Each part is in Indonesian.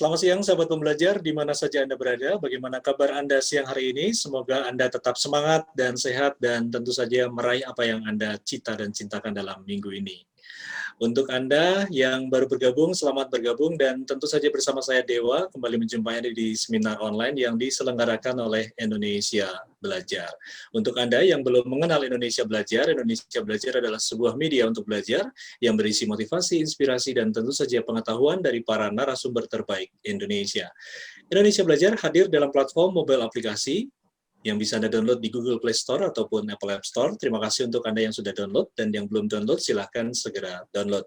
Selamat siang sahabat pembelajar, di mana saja Anda berada. Bagaimana kabar Anda siang hari ini? Semoga Anda tetap semangat dan sehat dan tentu saja meraih apa yang Anda cita dan cintakan dalam minggu ini. Untuk Anda yang baru bergabung, selamat bergabung dan tentu saja bersama saya Dewa kembali menjumpai Anda di seminar online yang diselenggarakan oleh Indonesia Belajar. Untuk Anda yang belum mengenal Indonesia Belajar adalah sebuah media untuk belajar yang berisi motivasi, inspirasi, dan tentu saja pengetahuan dari para narasumber terbaik Indonesia. Indonesia Belajar hadir dalam platform mobile aplikasi yang bisa Anda download di Google Play Store ataupun Apple App Store. Terima kasih untuk Anda yang sudah download, dan yang belum download, silahkan segera download.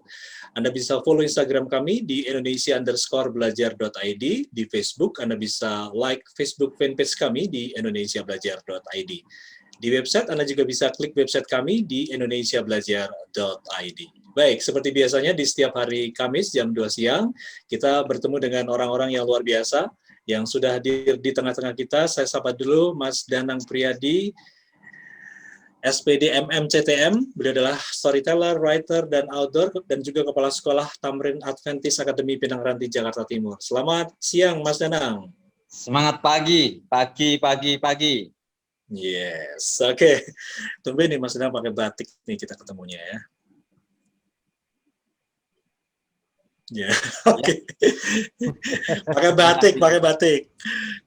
Anda bisa follow Instagram kami di indonesia_belajar.id, di Facebook Anda bisa like Facebook fanpage kami di indonesiabelajar.id. Di website Anda juga bisa klik website kami di indonesiabelajar.id. Baik, seperti biasanya di setiap hari Kamis jam 2 siang, kita bertemu dengan orang-orang yang luar biasa, yang sudah hadir di tengah-tengah kita. Saya sapa dulu Mas Danang Priyadi, SPD MMCTM. Beliau adalah storyteller, writer, dan author, dan juga Kepala Sekolah Tamrin Adventist Akademi Pinang Ranti, Jakarta Timur. Selamat siang, Mas Danang. Semangat pagi. Yes, oke. Tumben nih Mas Danang pakai batik nih kita ketemunya ya. Ya, oke. Pakai batik.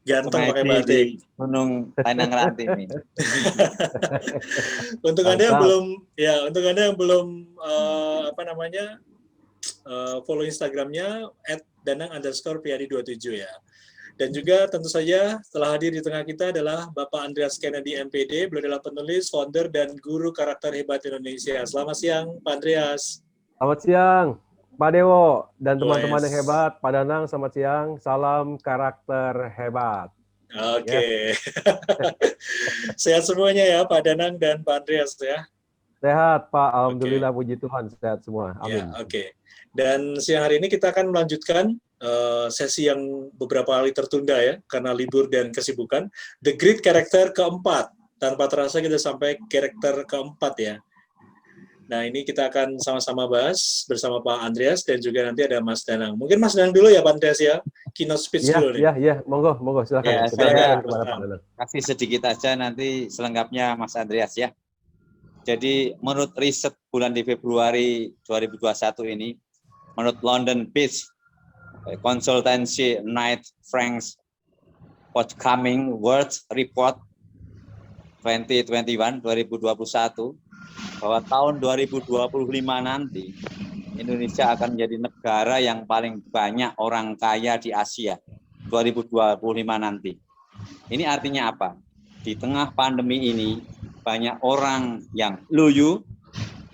Ganteng pakai batik. Gunung Pinang Ranti ini. Untuk Anda yang belum follow Instagramnya @danang_priyadi27 ya. Dan juga tentu saja telah hadir di tengah kita adalah Bapak Andreas Kennedy MPD. Beliau adalah penulis, founder, dan guru karakter hebat Indonesia. Selamat siang, Pak Andreas. Selamat siang, Pak Dewo dan teman-teman yang hebat. Pak Danang, selamat siang. Salam karakter hebat. Oke. Sehat semuanya ya, Pak Danang dan Pak Andreas ya. Sehat, Pak. Alhamdulillah, puji Tuhan. Sehat semua. Amin. Ya, oke. Dan siang hari ini kita akan melanjutkan sesi yang beberapa kali tertunda ya, karena libur dan kesibukan. The Great Character keempat. Tanpa terasa kita sampai karakter keempat ya. Nah, ini kita akan sama-sama bahas bersama Pak Andreas dan juga nanti ada Mas Danang. Mungkin Mas Danang dulu ya, Pak Andreas ya. Keynote speech dulu nih. Iya. Monggo, silakan. Ya, saya kepada Pak Danang. kasih sedikit aja, nanti selengkapnya Mas Andreas ya. Jadi, menurut riset bulan di Februari 2021 ini, menurut London Based Consultancy Knight Frank's Forthcoming World Report 2021, bahwa tahun 2025 nanti Indonesia akan menjadi negara yang paling banyak orang kaya di Asia 2025 nanti. Ini artinya apa? Di tengah pandemi ini banyak orang yang loyo,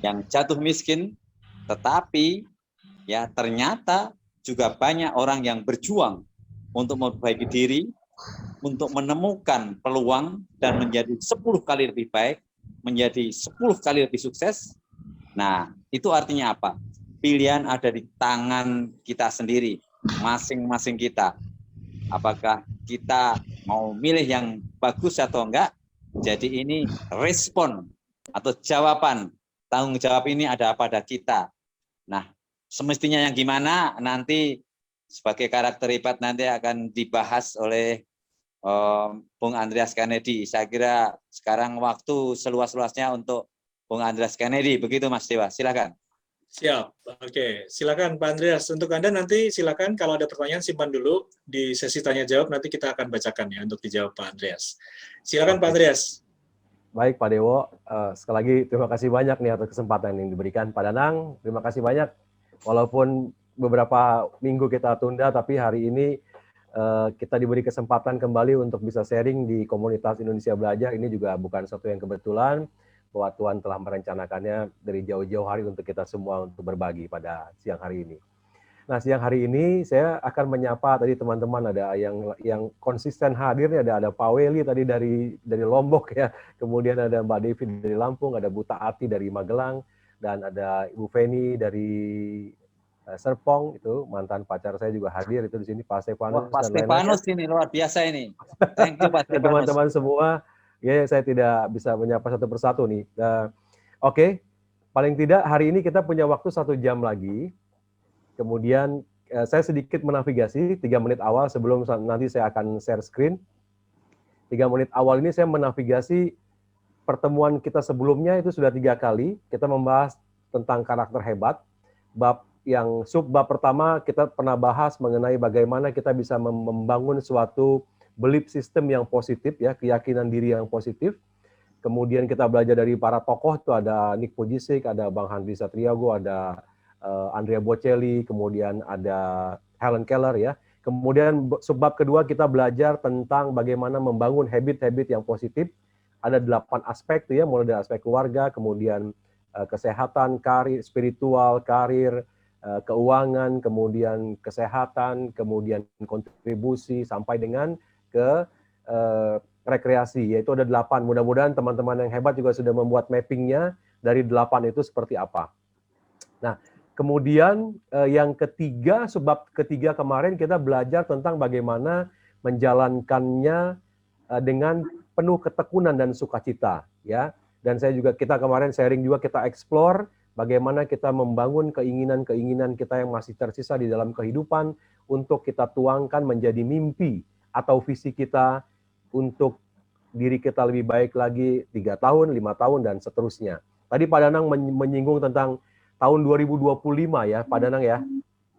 yang jatuh miskin, tetapi ya ternyata juga banyak orang yang berjuang untuk memperbaiki diri, untuk menemukan peluang dan menjadi 10 kali lebih baik, menjadi 10 kali lebih sukses. Nah, itu artinya apa? Pilihan ada di tangan kita sendiri, masing-masing kita. Apakah kita mau milih yang bagus atau enggak? Jadi ini respon atau jawaban, tanggung jawab ini ada pada kita. Nah, semestinya yang gimana nanti sebagai karakter hebat nanti akan dibahas oleh Bung Andreas Kennedy. Saya kira sekarang waktu seluas-luasnya untuk Bung Andreas Kennedy. Begitu Mas Dewa, silakan. Siap, oke. Silakan Pak Andreas. Untuk Anda nanti silakan kalau ada pertanyaan simpan dulu di sesi tanya jawab, nanti kita akan bacakan ya untuk dijawab Pak Andreas. Silakan Pak Andreas. Baik Pak Dewo, sekali lagi terima kasih banyak nih atas kesempatan yang diberikan. Pak Danang, terima kasih banyak. Walaupun beberapa minggu kita tunda, tapi hari ini kita diberi kesempatan kembali untuk bisa sharing di komunitas Indonesia Belajar. Ini juga bukan sesuatu yang kebetulan, bahwa Tuhan telah merencanakannya dari jauh-jauh hari untuk kita semua untuk berbagi pada siang hari ini. Nah, siang hari ini saya akan menyapa tadi teman-teman, ada yang konsisten hadirnya, ada Pak Weli tadi dari Lombok ya, kemudian ada Mbak Devi dari Lampung, ada Bu Taati dari Magelang, dan ada Ibu Feni dari Serpong, itu mantan pacar saya juga hadir itu di sini, Pak Stefanus. Pak Stefanus ini luar biasa ini. Thank you Pak Stefanus. Teman-teman semua, ya saya tidak bisa menyapa satu persatu nih. Oke, paling tidak hari ini kita punya waktu 1 jam lagi. Kemudian saya sedikit menavigasi 3 menit awal sebelum nanti saya akan share screen. 3 menit awal ini saya menavigasi pertemuan kita sebelumnya itu sudah 3 kali. Kita membahas tentang karakter hebat. Subbab pertama kita pernah bahas mengenai bagaimana kita bisa membangun suatu belief system yang positif, ya, keyakinan diri yang positif. Kemudian kita belajar dari para tokoh, itu ada Nick Vujicic, ada Bang Henry Satriago, ada Andrea Bocelli, kemudian ada Helen Keller, ya. Kemudian subbab kedua kita belajar tentang bagaimana membangun habit-habit yang positif. Ada 8 aspek tuh, ya, mulai dari aspek keluarga, kemudian kesehatan, karir, spiritual, karir, keuangan, kemudian kesehatan, kemudian kontribusi sampai dengan ke rekreasi, yaitu ada 8. Mudah-mudahan teman-teman yang hebat juga sudah membuat mappingnya dari 8 itu seperti apa. Nah, kemudian yang ketiga, subbab ketiga kemarin kita belajar tentang bagaimana menjalankannya dengan penuh ketekunan dan sukacita, ya. Dan kita kemarin sharing juga, kita explore bagaimana kita membangun keinginan-keinginan kita yang masih tersisa di dalam kehidupan untuk kita tuangkan menjadi mimpi atau visi kita untuk diri kita lebih baik lagi 3 tahun, 5 tahun, dan seterusnya. Tadi Pak Danang menyinggung tentang tahun 2025, ya, Pak Danang, ya.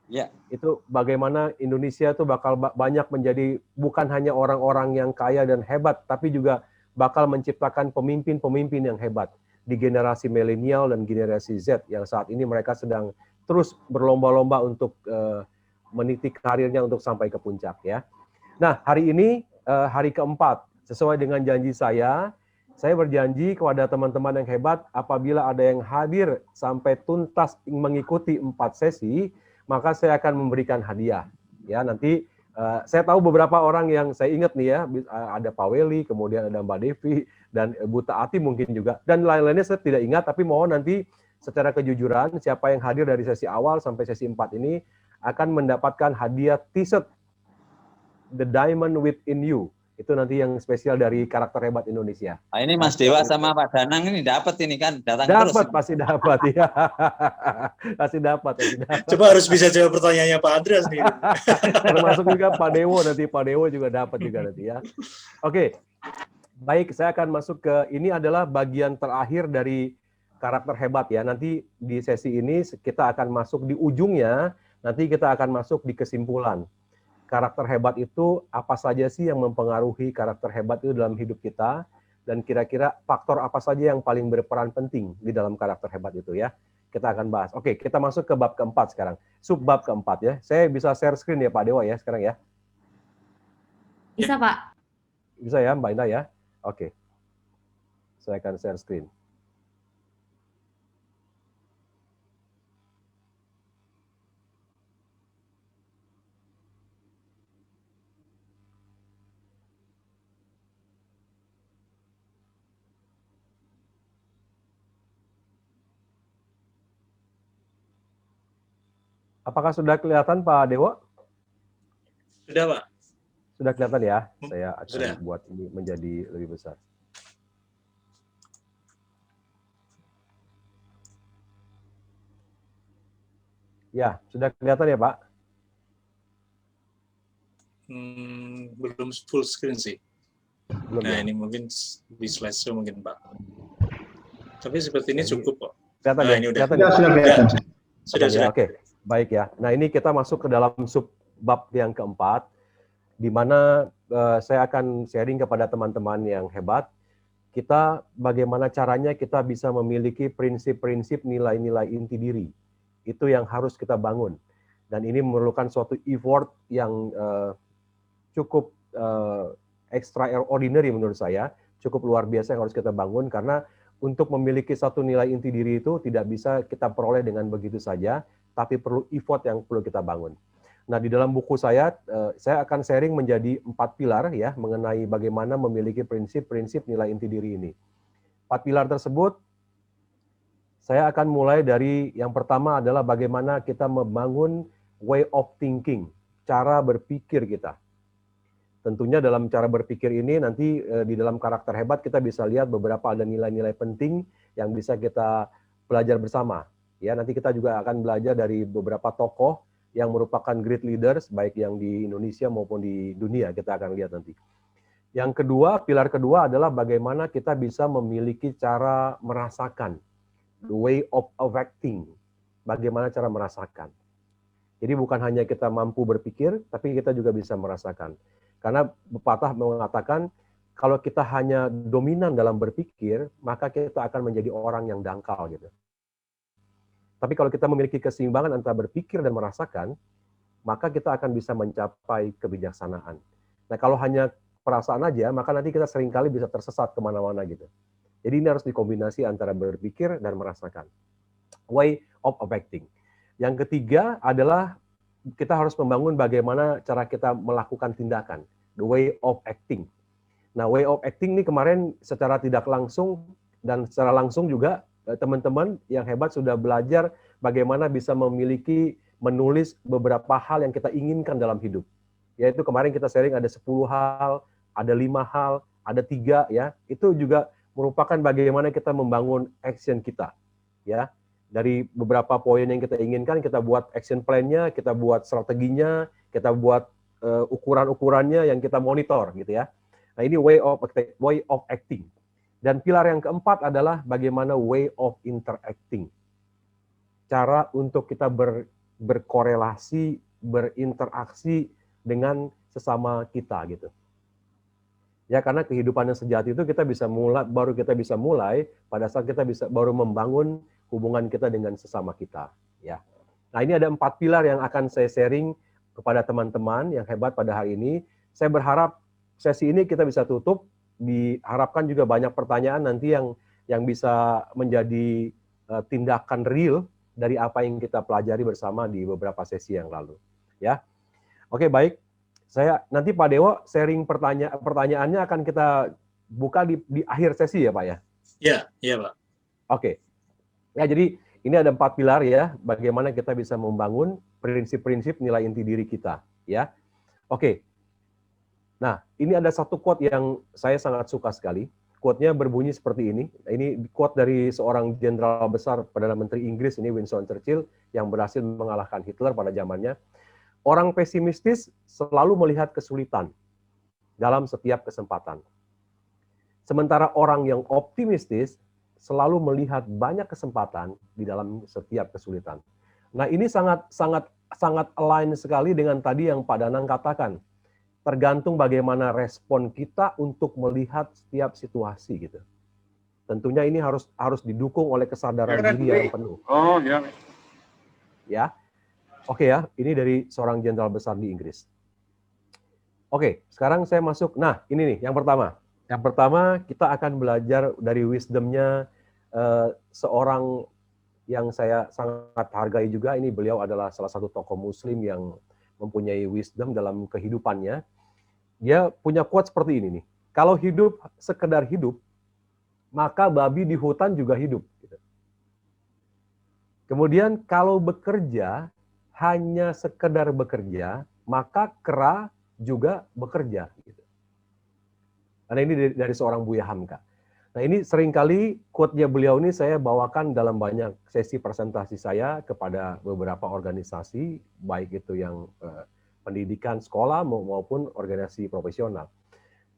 Ya. Itu bagaimana Indonesia itu bakal banyak menjadi bukan hanya orang-orang yang kaya dan hebat, tapi juga bakal menciptakan pemimpin-pemimpin yang hebat di generasi milenial dan generasi Z yang saat ini mereka sedang terus berlomba-lomba untuk meniti karirnya untuk sampai ke puncak, ya. Nah, hari ini hari keempat, sesuai dengan janji saya berjanji kepada teman-teman yang hebat, apabila ada yang hadir sampai tuntas mengikuti 4 sesi, maka saya akan memberikan hadiah. Ya, nanti saya tahu beberapa orang yang saya ingat nih, ya, ada Pak Weli, kemudian ada Mbak Devi, dan Bu Taati mungkin juga, dan lain-lainnya saya tidak ingat, tapi mohon nanti secara kejujuran siapa yang hadir dari sesi awal sampai sesi 4 ini akan mendapatkan hadiah t-shirt The Diamond Within You. Itu nanti yang spesial dari karakter hebat Indonesia. Nah, ini Mas Dewa sama Pak Danang ini dapat ini kan, datang terus. Dapat, pasti dapat, ya. Pasti dapat. Coba harus bisa jawab pertanyaannya Pak Andreas nih. Termasuk juga Pak Dewo, nanti Pak Dewo juga dapat juga nanti, ya. Oke, baik, saya akan masuk ke, ini adalah bagian terakhir dari karakter hebat, ya. Nanti di sesi ini kita akan masuk di ujungnya, nanti kita akan masuk di kesimpulan. Karakter hebat itu apa saja sih yang mempengaruhi karakter hebat itu dalam hidup kita, dan kira-kira faktor apa saja yang paling berperan penting di dalam karakter hebat itu, ya. Kita akan bahas. Oke, kita masuk ke bab keempat sekarang. Subbab keempat, ya. Saya bisa share screen ya Pak Dewa, ya, sekarang, ya. Bisa, Pak. Bisa, ya, Mbak Indah, ya. Oke. Saya akan share screen. Apakah sudah kelihatan Pak Dewo? Sudah, Pak. Sudah kelihatan, ya? Saya akan Sudah. buat ini menjadi lebih besar. Ya, sudah kelihatan ya Pak? Belum full screen sih. Belum, Nah, ya? ini mungkin di slideshow mungkin, Pak. Tapi seperti ini cukup kok. Kelihatan, Nah, ya? ini udah. Kelihatan, ya? Sudah kelihatan. Sudah, Ya, sudah. oke. Baik, ya. Nah, ini kita masuk ke dalam subbab yang keempat, di mana saya akan sharing kepada teman-teman yang hebat, kita bagaimana caranya kita bisa memiliki prinsip-prinsip nilai-nilai inti diri. Itu yang harus kita bangun. Dan ini memerlukan suatu effort yang cukup extraordinary menurut saya, cukup luar biasa yang harus kita bangun, karena untuk memiliki satu nilai inti diri itu tidak bisa kita peroleh dengan begitu saja, tapi perlu effort yang perlu kita bangun. Nah, di dalam buku saya akan sharing menjadi 4 pilar, ya, mengenai bagaimana memiliki prinsip-prinsip nilai inti diri ini. 4 pilar tersebut, saya akan mulai dari yang pertama adalah bagaimana kita membangun way of thinking, cara berpikir kita. Tentunya dalam cara berpikir ini nanti di dalam karakter hebat kita bisa lihat beberapa ada nilai-nilai penting yang bisa kita belajar bersama. Ya, nanti kita juga akan belajar dari beberapa tokoh yang merupakan great leaders, baik yang di Indonesia maupun di dunia, kita akan lihat nanti. Yang kedua, pilar kedua adalah bagaimana kita bisa memiliki cara merasakan, the way of acting, bagaimana cara merasakan. Jadi bukan hanya kita mampu berpikir, tapi kita juga bisa merasakan. Karena pepatah mengatakan, kalau kita hanya dominan dalam berpikir, maka kita akan menjadi orang yang dangkal gitu. Tapi kalau kita memiliki keseimbangan antara berpikir dan merasakan, maka kita akan bisa mencapai kebijaksanaan. Nah, kalau hanya perasaan aja, maka nanti kita seringkali bisa tersesat kemana-mana gitu. Jadi ini harus dikombinasi antara berpikir dan merasakan. Way of acting. Yang ketiga adalah kita harus membangun bagaimana cara kita melakukan tindakan. The way of acting. Nah, way of acting ini kemarin secara tidak langsung dan secara langsung juga teman-teman yang hebat sudah belajar bagaimana bisa menulis beberapa hal yang kita inginkan dalam hidup. Yaitu kemarin kita sharing ada 10 hal, ada 5 hal, ada 3 ya. Itu juga merupakan bagaimana kita membangun action kita. Ya. Dari beberapa poin yang kita inginkan, kita buat action plan-nya, kita buat strateginya, kita buat ukuran-ukurannya yang kita monitor gitu ya. Nah, ini way of acting. Dan pilar yang keempat adalah bagaimana way of interacting. Cara untuk kita berkorelasi, berinteraksi dengan sesama kita gitu. Ya, karena kehidupan yang sejati itu baru kita bisa mulai pada saat kita bisa baru membangun hubungan kita dengan sesama kita. Ya. Nah, ini ada 4 pilar yang akan saya sharing kepada teman-teman yang hebat pada hari ini. Saya berharap sesi ini kita bisa tutup. Diharapkan juga banyak pertanyaan nanti yang bisa menjadi tindakan real dari apa yang kita pelajari bersama di beberapa sesi yang lalu. Ya, oke, baik. Saya nanti Pak Dewo sharing pertanyaannya akan kita buka di akhir sesi ya Pak ya. Iya Pak. Oke. Ya, jadi ini ada 4 pilar ya, bagaimana kita bisa membangun prinsip-prinsip nilai inti diri kita. Ya, oke. Nah, ini ada satu quote yang saya sangat suka sekali. Quote-nya berbunyi seperti ini. Ini quote dari seorang jenderal besar Perdana Menteri Inggris, ini Winston Churchill, yang berhasil mengalahkan Hitler pada zamannya. Orang pesimistis selalu melihat kesulitan dalam setiap kesempatan. Sementara orang yang optimistis selalu melihat banyak kesempatan di dalam setiap kesulitan. Nah, ini sangat align sekali dengan tadi yang Pak Danang katakan. Tergantung bagaimana respon kita untuk melihat setiap situasi gitu. Tentunya ini harus didukung oleh kesadaran diri yang penuh. Oh ya. Ya, oke ya. Ini dari seorang jenderal besar di Inggris. Oke, sekarang saya masuk. Nah, ini nih yang pertama. Yang pertama kita akan belajar dari wisdom-nya seorang yang saya sangat hargai juga. Ini beliau adalah salah satu tokoh Muslim yang mempunyai wisdom dalam kehidupannya. Dia punya quote seperti ini nih. Kalau hidup sekedar hidup, maka babi di hutan juga hidup. Kemudian kalau bekerja hanya sekedar bekerja, maka kera juga bekerja. Karena ini dari seorang Buya Hamka. Nah, ini seringkali quote-nya beliau ini saya bawakan dalam banyak sesi presentasi saya kepada beberapa organisasi, baik itu yang pendidikan sekolah maupun organisasi profesional.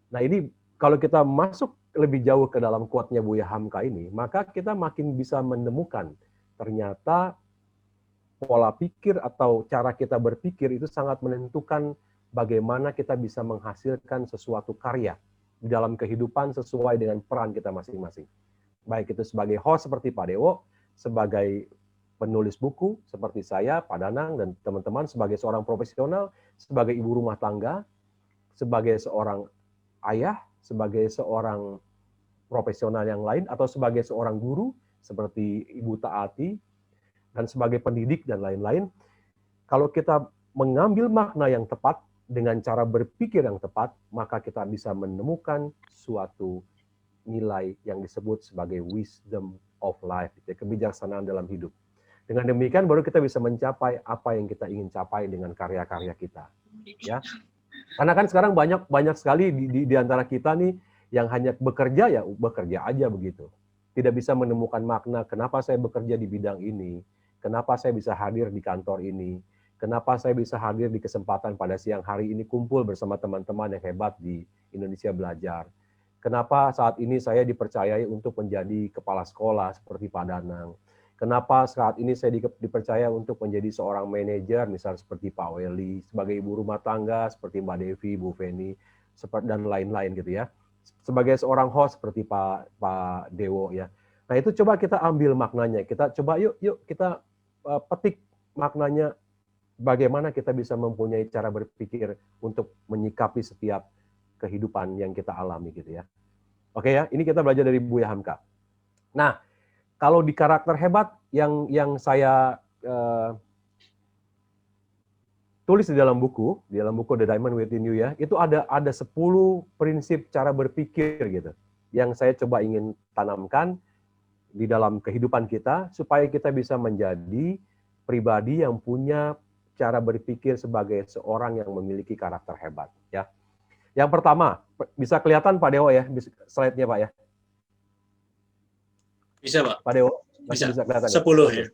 Nah, ini kalau kita masuk lebih jauh ke dalam quote-nya Buya Hamka ini, maka kita makin bisa menemukan ternyata pola pikir atau cara kita berpikir itu sangat menentukan bagaimana kita bisa menghasilkan sesuatu karya di dalam kehidupan sesuai dengan peran kita masing-masing. Baik itu sebagai host seperti Pak Dewo, sebagai penulis buku seperti saya, Pak Danang, dan teman-teman, sebagai seorang profesional, sebagai ibu rumah tangga, sebagai seorang ayah, sebagai seorang profesional yang lain, atau sebagai seorang guru, seperti Ibu Taati, dan sebagai pendidik, dan lain-lain. Kalau kita mengambil makna yang tepat, dengan cara berpikir yang tepat, maka kita bisa menemukan suatu nilai yang disebut sebagai wisdom of life, kebijaksanaan dalam hidup. Dengan demikian baru kita bisa mencapai apa yang kita ingin capai dengan karya-karya kita. Ya, karena kan sekarang banyak sekali di antara kita nih yang hanya bekerja ya bekerja aja begitu. Tidak bisa menemukan makna kenapa saya bekerja di bidang ini, kenapa saya bisa hadir di kantor ini, Kenapa saya bisa hadir di kesempatan pada siang hari ini kumpul bersama teman-teman yang hebat di Indonesia Belajar. Kenapa saat ini saya dipercayai untuk menjadi kepala sekolah seperti Pak Danang. Kenapa saat ini saya dipercaya untuk menjadi seorang manajer, misalnya seperti Pak Welly, sebagai ibu rumah tangga seperti Mbak Devi, Bu Feni, dan lain-lain gitu ya. Sebagai seorang host seperti Pak Dewo ya. Nah itu coba kita ambil maknanya. Kita coba yuk kita petik maknanya. Bagaimana kita bisa mempunyai cara berpikir untuk menyikapi setiap kehidupan yang kita alami gitu ya. Oke ya, ini kita belajar dari Buya Hamka. Nah, kalau di karakter hebat yang saya tulis di dalam buku The Diamond Within You ya, itu ada 10 prinsip cara berpikir gitu yang saya coba ingin tanamkan di dalam kehidupan kita supaya kita bisa menjadi pribadi yang punya cara berpikir sebagai seorang yang memiliki karakter hebat ya. Yang pertama, bisa kelihatan Pak Dewo ya, slide-nya Pak ya. Bisa, Pak. Pak Dewo, masih bisa kelihatan 10 ya.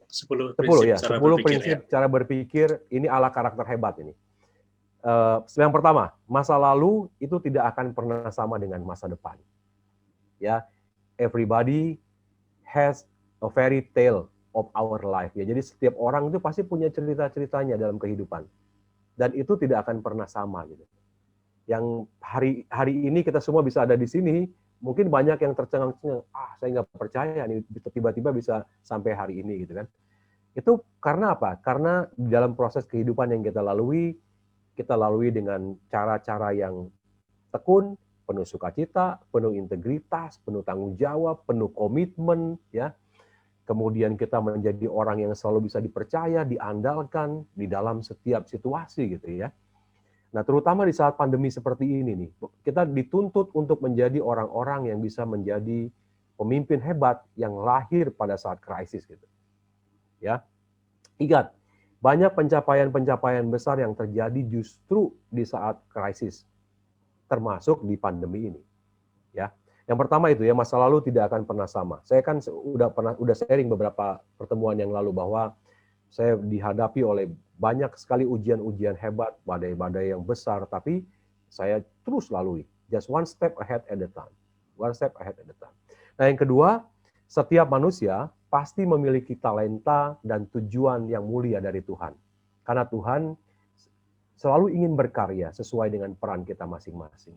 10 prinsip cara berpikir ini ala karakter hebat ini. Yang pertama, masa lalu itu tidak akan pernah sama dengan masa depan. Ya, everybody has a fairy tale of our life ya. Jadi setiap orang itu pasti punya cerita-ceritanya dalam kehidupan. Dan itu tidak akan pernah sama gitu. Yang hari ini kita semua bisa ada di sini, mungkin banyak yang tercengang-cengang, saya nggak percaya nih tiba-tiba bisa sampai hari ini gitu kan. Itu karena apa? Karena dalam proses kehidupan yang kita lalui dengan cara-cara yang tekun, penuh sukacita, penuh integritas, penuh tanggung jawab, penuh komitmen ya. Kemudian kita menjadi orang yang selalu bisa dipercaya, diandalkan di dalam setiap situasi gitu ya. Nah, terutama di saat pandemi seperti ini nih, kita dituntut untuk menjadi orang-orang yang bisa menjadi pemimpin hebat yang lahir pada saat krisis gitu. Ya. Ingat, banyak pencapaian-pencapaian besar yang terjadi justru di saat krisis, termasuk di pandemi ini. Ya. Yang pertama itu ya, masa lalu tidak akan pernah sama. Saya kan udah sharing beberapa pertemuan yang lalu bahwa saya dihadapi oleh banyak sekali ujian-ujian hebat, badai-badai yang besar, tapi saya terus lalui. Just one step ahead at a time. One step ahead at a time. Nah, yang kedua, setiap manusia pasti memiliki talenta dan tujuan yang mulia dari Tuhan. Karena Tuhan selalu ingin berkarya sesuai dengan peran kita masing-masing.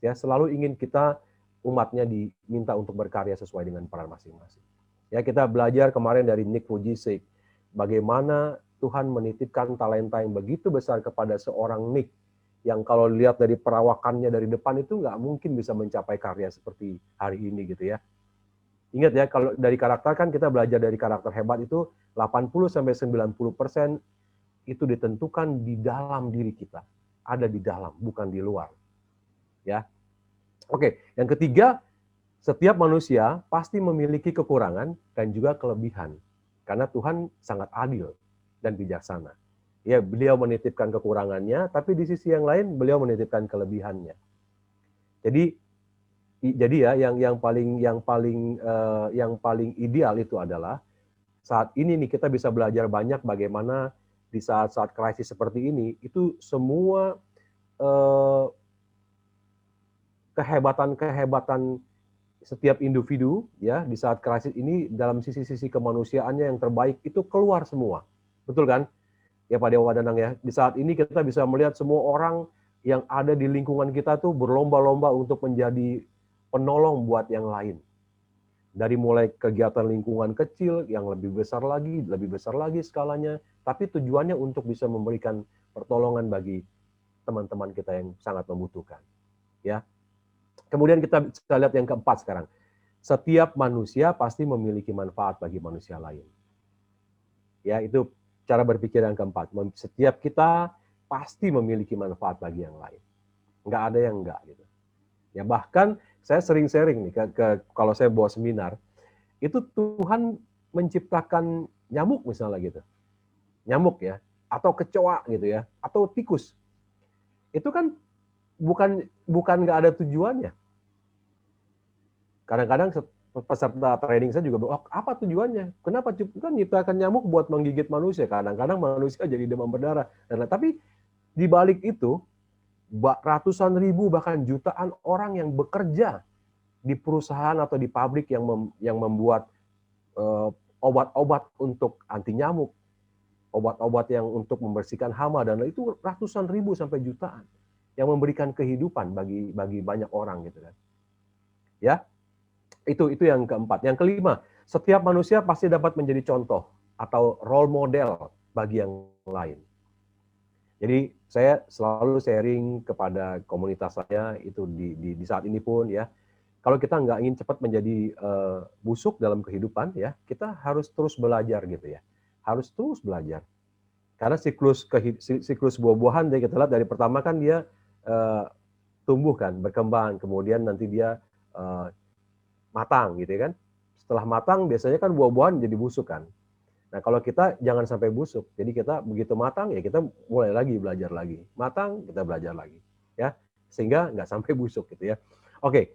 Ya, selalu ingin kita umatnya diminta untuk berkarya sesuai dengan peran masing-masing. Ya, kita belajar kemarin dari Nick Vujicic, bagaimana Tuhan menitipkan talenta yang begitu besar kepada seorang Nick, yang kalau lihat dari perawakannya dari depan itu nggak mungkin bisa mencapai karya seperti hari ini gitu ya. Ingat ya, kalau dari karakter kan kita belajar dari karakter hebat itu 80-90% itu ditentukan di dalam diri kita. Ada di dalam, bukan di luar. Ya. Oke, yang ketiga, setiap manusia pasti memiliki kekurangan dan juga kelebihan. Karena Tuhan sangat adil dan bijaksana. Ya, beliau menitipkan kekurangannya, tapi di sisi yang lain beliau menitipkan kelebihannya. Jadi ya yang paling ideal itu adalah saat ini nih kita bisa belajar banyak bagaimana di saat-saat krisis seperti ini itu semua kehebatan setiap individu ya di saat krisis ini dalam sisi-sisi kemanusiaannya yang terbaik itu keluar semua. Betul kan? Ya Pak Dewa Danang ya. Di saat ini kita bisa melihat semua orang yang ada di lingkungan kita tuh berlomba-lomba untuk menjadi penolong buat yang lain. Dari mulai kegiatan lingkungan kecil yang lebih besar lagi skalanya, tapi tujuannya untuk bisa memberikan pertolongan bagi teman-teman kita yang sangat membutuhkan. Ya. Kemudian kita bisa lihat yang keempat sekarang. Setiap manusia pasti memiliki manfaat bagi manusia lain. Ya, itu cara berpikir yang keempat. Setiap kita pasti memiliki manfaat bagi yang lain. Nggak ada yang enggak gitu. Ya, bahkan saya sering sharing nih kalau saya bawa seminar, itu Tuhan menciptakan nyamuk misalnya gitu. Nyamuk ya, atau kecoa gitu ya, atau tikus. Itu kan bukan nggak ada tujuannya. Kadang-kadang peserta training saya juga, oh, apa tujuannya? Kenapa kan nyiptakan nyamuk buat menggigit manusia? Kadang-kadang manusia jadi demam berdarah. Tapi di balik itu ratusan ribu bahkan jutaan orang yang bekerja di perusahaan atau di pabrik yang membuat obat-obat untuk anti nyamuk, obat-obat yang untuk membersihkan hama, dan itu ratusan ribu sampai jutaan yang memberikan kehidupan bagi banyak orang gitu kan. Ya, itu yang keempat. Yang kelima, setiap manusia pasti dapat menjadi contoh atau role model bagi yang lain. Jadi saya selalu sharing kepada komunitas saya itu di saat ini pun ya. Kalau kita nggak ingin cepat menjadi busuk dalam kehidupan ya, kita harus terus belajar gitu ya. Harus terus belajar. Karena siklus buah-buahan dari kita lihat dari pertama kan dia tumbuh kan, berkembang, kemudian nanti dia matang gitu ya kan. Setelah matang biasanya kan buah-buahan jadi busuk kan. Nah, kalau kita jangan sampai busuk. Jadi kita begitu matang ya kita mulai lagi belajar lagi. Matang kita belajar lagi ya. Sehingga nggak sampai busuk gitu ya. Oke.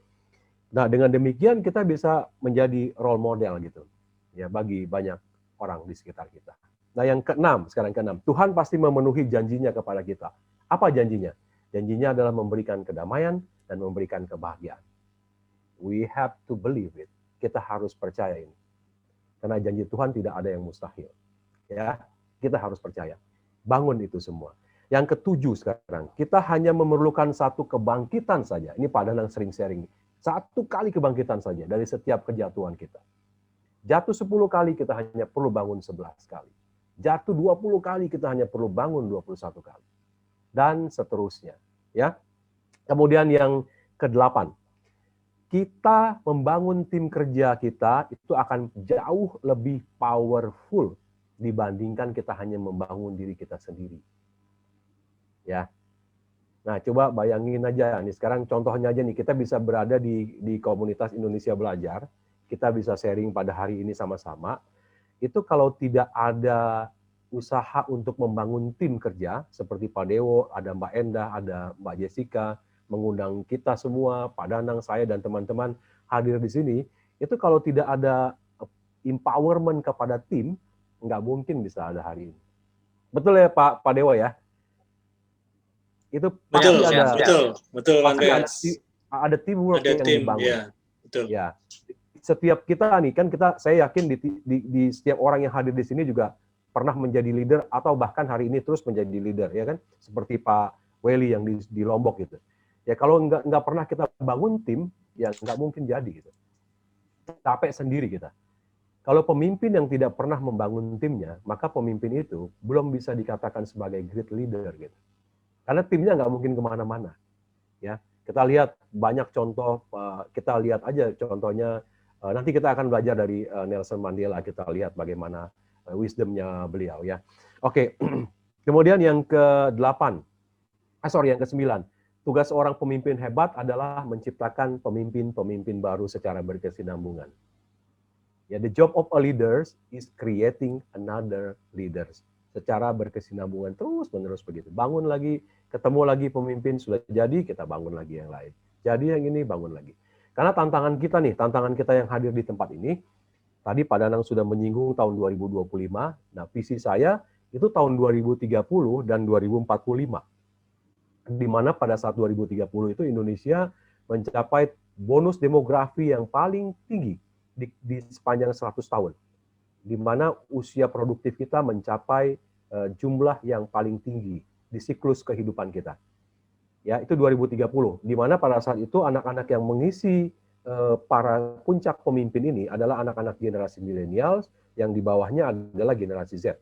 Nah, dengan demikian kita bisa menjadi role model gitu. Ya, bagi banyak orang di sekitar kita. Nah, yang keenam, sekarang keenam. Tuhan pasti memenuhi janjinya kepada kita. Apa janjinya? Janjinya adalah memberikan kedamaian dan memberikan kebahagiaan. We have to believe it. Kita harus percaya ini. Karena janji Tuhan tidak ada yang mustahil. Ya, kita harus percaya. Bangun itu semua. Yang ketujuh sekarang, kita hanya memerlukan satu kebangkitan saja. Ini Pak Danang sering sharing. Satu kali kebangkitan saja dari setiap kejatuhan kita. Jatuh 10 kali, kita hanya perlu bangun 11 kali. Jatuh 20 kali, kita hanya perlu bangun 21 kali. Dan seterusnya. Ya. Kemudian yang ke-8. Kita membangun tim kerja kita itu akan jauh lebih powerful dibandingkan kita hanya membangun diri kita sendiri. Ya. Nah, coba bayangin aja nih, sekarang contohnya aja nih, kita bisa berada di komunitas Indonesia Belajar, kita bisa sharing pada hari ini sama-sama. Itu kalau tidak ada usaha untuk membangun tim kerja seperti Pak Dewo, ada Mbak Endah, ada Mbak Jessica, mengundang kita semua, Pak Danang, saya, dan teman-teman hadir di sini, itu kalau tidak ada empowerment kepada tim, nggak mungkin bisa ada hari ini. Betul ya Pak Dewa ya? Itu pasti betul, ada teamwork yang dibangun. Ya, betul. Ya, setiap kita nih kan saya yakin di setiap orang yang hadir di sini juga pernah menjadi leader atau bahkan hari ini terus menjadi leader ya kan, seperti Pak Welly yang di Lombok gitu. Ya kalau nggak pernah kita bangun tim, ya nggak mungkin jadi gitu. Capek sendiri kita. Kalau pemimpin yang tidak pernah membangun timnya, maka pemimpin itu belum bisa dikatakan sebagai great leader gitu. Karena timnya nggak mungkin kemana-mana. Ya, kita lihat banyak contoh. Kita lihat aja contohnya. Nanti kita akan belajar dari Nelson Mandela. Kita lihat bagaimana wisdom-nya beliau ya. Oke. Kemudian yang ke-8. Yang ke-9. Tugas seorang pemimpin hebat adalah menciptakan pemimpin-pemimpin baru secara berkesinambungan. Ya, the job of a leader is creating another leaders. Secara berkesinambungan terus-menerus begitu. Bangun lagi, ketemu lagi pemimpin, sudah jadi, kita bangun lagi yang lain. Jadi yang ini, bangun lagi. Karena tantangan kita yang hadir di tempat ini, tadi Pak Danang sudah menyinggung tahun 2025, nah visi saya itu tahun 2030 dan 2045. Di mana pada saat 2030 itu Indonesia mencapai bonus demografi yang paling tinggi di sepanjang 100 tahun. Di mana usia produktif kita mencapai jumlah yang paling tinggi di siklus kehidupan kita. Ya, itu 2030. Di mana pada saat itu anak-anak yang mengisi para puncak pemimpin ini adalah anak-anak generasi milenial, yang di bawahnya adalah generasi Z.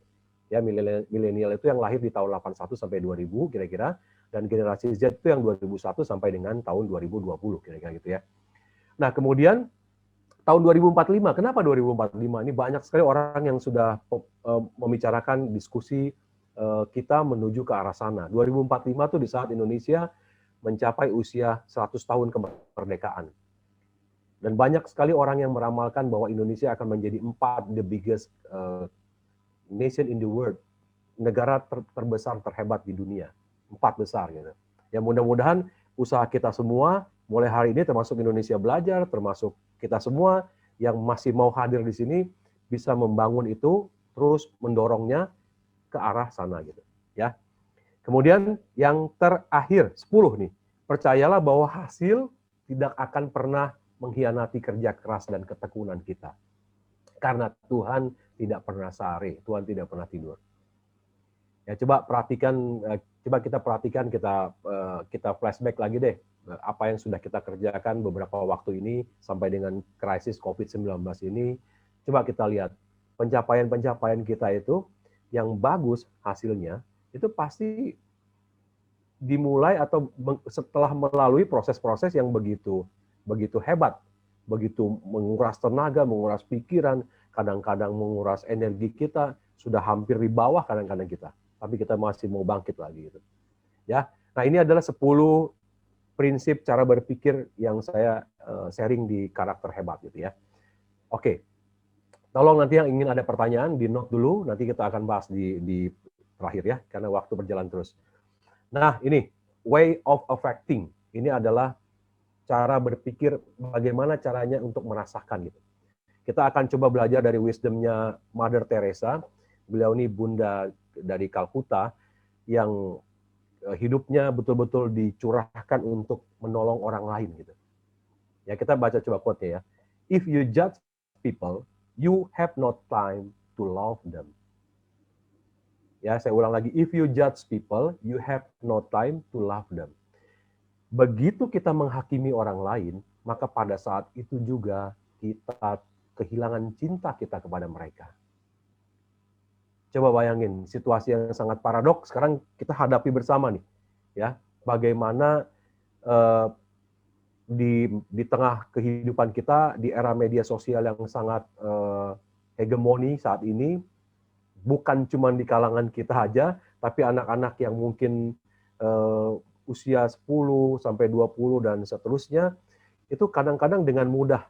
Ya, milenial itu yang lahir di tahun 81 sampai 2000 kira-kira, dan generasi Z itu yang 2001 sampai dengan tahun 2020 kira-kira gitu ya. Nah, kemudian tahun 2045, kenapa 2045? Ini banyak sekali orang yang sudah membicarakan diskusi kita menuju ke arah sana. 2045 itu di saat Indonesia mencapai usia 100 tahun kemerdekaan. Dan banyak sekali orang yang meramalkan bahwa Indonesia akan menjadi 4 the biggest nation in the world, negara terbesar terhebat di dunia. 4 besar gitu. Ya mudah-mudahan usaha kita semua mulai hari ini termasuk Indonesia Belajar, termasuk kita semua yang masih mau hadir di sini bisa membangun itu, terus mendorongnya ke arah sana gitu. Ya. Kemudian yang terakhir 10 nih, percayalah bahwa hasil tidak akan pernah mengkhianati kerja keras dan ketekunan kita. Karena Tuhan tidak pernah sare, Tuhan tidak pernah tidur. Ya coba perhatikan, coba kita perhatikan, kita flashback lagi deh apa yang sudah kita kerjakan beberapa waktu ini sampai dengan krisis COVID-19 ini. Coba kita lihat pencapaian-pencapaian kita itu yang bagus hasilnya itu pasti dimulai atau setelah melalui proses-proses yang begitu hebat, begitu menguras tenaga, menguras pikiran, kadang-kadang menguras energi kita, sudah hampir di bawah kadang-kadang kita. Tapi kita masih mau bangkit lagi gitu. Ya. Nah, ini adalah 10 prinsip cara berpikir yang saya sharing di karakter hebat gitu ya. Oke. Tolong nanti yang ingin ada pertanyaan di note dulu, nanti kita akan bahas di terakhir ya, karena waktu berjalan terus. Nah, ini way of affecting. Ini adalah cara berpikir bagaimana caranya untuk merasakan gitu. Kita akan coba belajar dari wisdom-nya Mother Teresa. Beliau ini bunda dari Kalkuta yang hidupnya betul-betul dicurahkan untuk menolong orang lain gitu. Ya, kita baca coba quote-nya ya. If you judge people, you have no time to love them. Ya, saya ulang lagi. If you judge people, you have no time to love them. Begitu kita menghakimi orang lain, maka pada saat itu juga kita kehilangan cinta kita kepada mereka. Coba bayangin situasi yang sangat paradoks sekarang kita hadapi bersama nih, ya. Bagaimana di tengah kehidupan kita di era media sosial yang sangat hegemoni saat ini, bukan cuma di kalangan kita aja, tapi anak-anak yang mungkin usia 10 sampai 20 dan seterusnya, itu kadang-kadang dengan mudah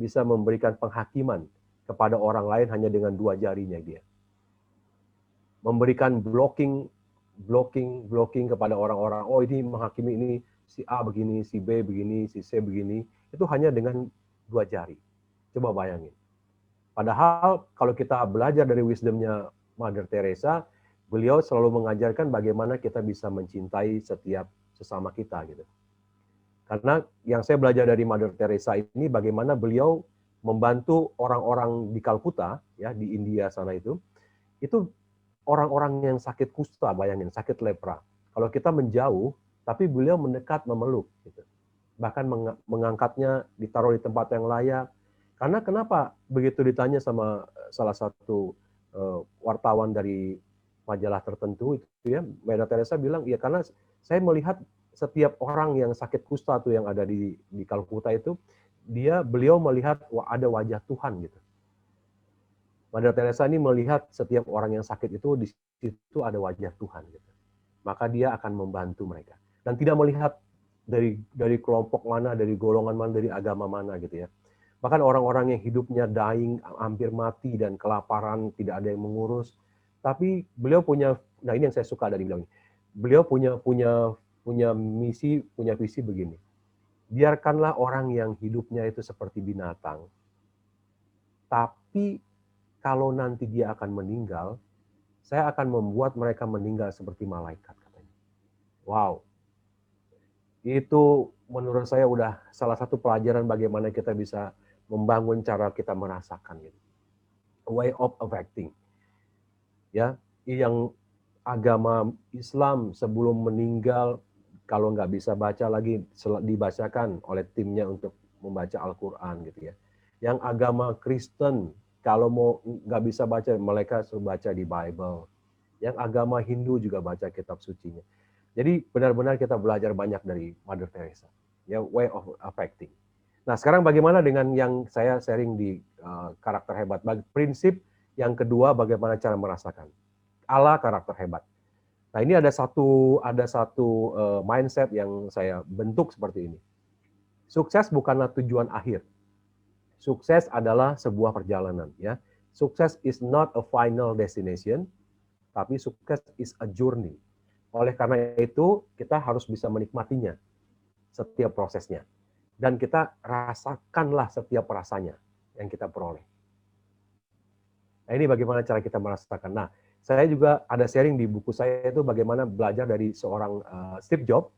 bisa memberikan penghakiman kepada orang lain hanya dengan 2 jarinya dia. Memberikan blocking kepada orang-orang, oh ini menghakimi ini, si A begini, si B begini, si C begini, itu hanya dengan 2 jari. Coba bayangin. Padahal kalau kita belajar dari wisdom-nya Mother Teresa, beliau selalu mengajarkan bagaimana kita bisa mencintai setiap sesama kita gitu. Karena yang saya belajar dari Mother Teresa ini bagaimana beliau membantu orang-orang di Kalkuta ya, di India sana itu orang-orang yang sakit kusta, bayangin, sakit lepra. Kalau kita menjauh, tapi beliau mendekat, memeluk gitu. Bahkan mengangkatnya, ditaruh di tempat yang layak. Karena kenapa begitu ditanya sama salah satu wartawan dari majalah tertentu itu ya, Mother Teresa bilang, ya karena saya melihat setiap orang yang sakit kusta tuh yang ada di Kalkuta itu, beliau melihat ada wajah Tuhan gitu. Mother Teresa ini melihat setiap orang yang sakit itu di situ ada wajah Tuhan gitu. Maka dia akan membantu mereka. Dan tidak melihat dari kelompok mana, dari golongan mana, dari agama mana gitu ya. Bahkan orang-orang yang hidupnya dying, hampir mati dan kelaparan, tidak ada yang mengurus. Tapi beliau punya, nah ini yang saya suka dari beliau ini. Beliau punya misi, punya visi begini. Biarkanlah orang yang hidupnya itu seperti binatang. Tapi kalau nanti dia akan meninggal, saya akan membuat mereka meninggal seperti malaikat katanya. Wow. Itu menurut saya udah salah satu pelajaran bagaimana kita bisa membangun cara kita merasakan gitu. Way of affecting. Ya, yang agama Islam sebelum meninggal kalau nggak bisa baca lagi dibacakan oleh timnya untuk membaca Al-Qur'an gitu ya. Yang agama Kristen kalau mau nggak bisa baca, mereka suruh baca di Bible. Yang agama Hindu juga baca kitab sucinya. Jadi benar-benar kita belajar banyak dari Mother Teresa. Ya, way of affecting. Nah, sekarang bagaimana dengan yang saya sharing di karakter hebat? Prinsip yang kedua, bagaimana cara merasakan. Ala karakter hebat. Nah, ini ada satu mindset yang saya bentuk seperti ini. Sukses bukanlah tujuan akhir. Sukses adalah sebuah perjalanan, ya. Sukses is not a final destination, tapi sukses is a journey. Oleh karena itu, kita harus bisa menikmatinya, setiap prosesnya. Dan kita rasakanlah setiap rasanya. yang kita peroleh. Nah, ini bagaimana cara kita merasakan. Nah, saya juga ada sharing di buku saya itu bagaimana belajar dari seorang Steve Jobs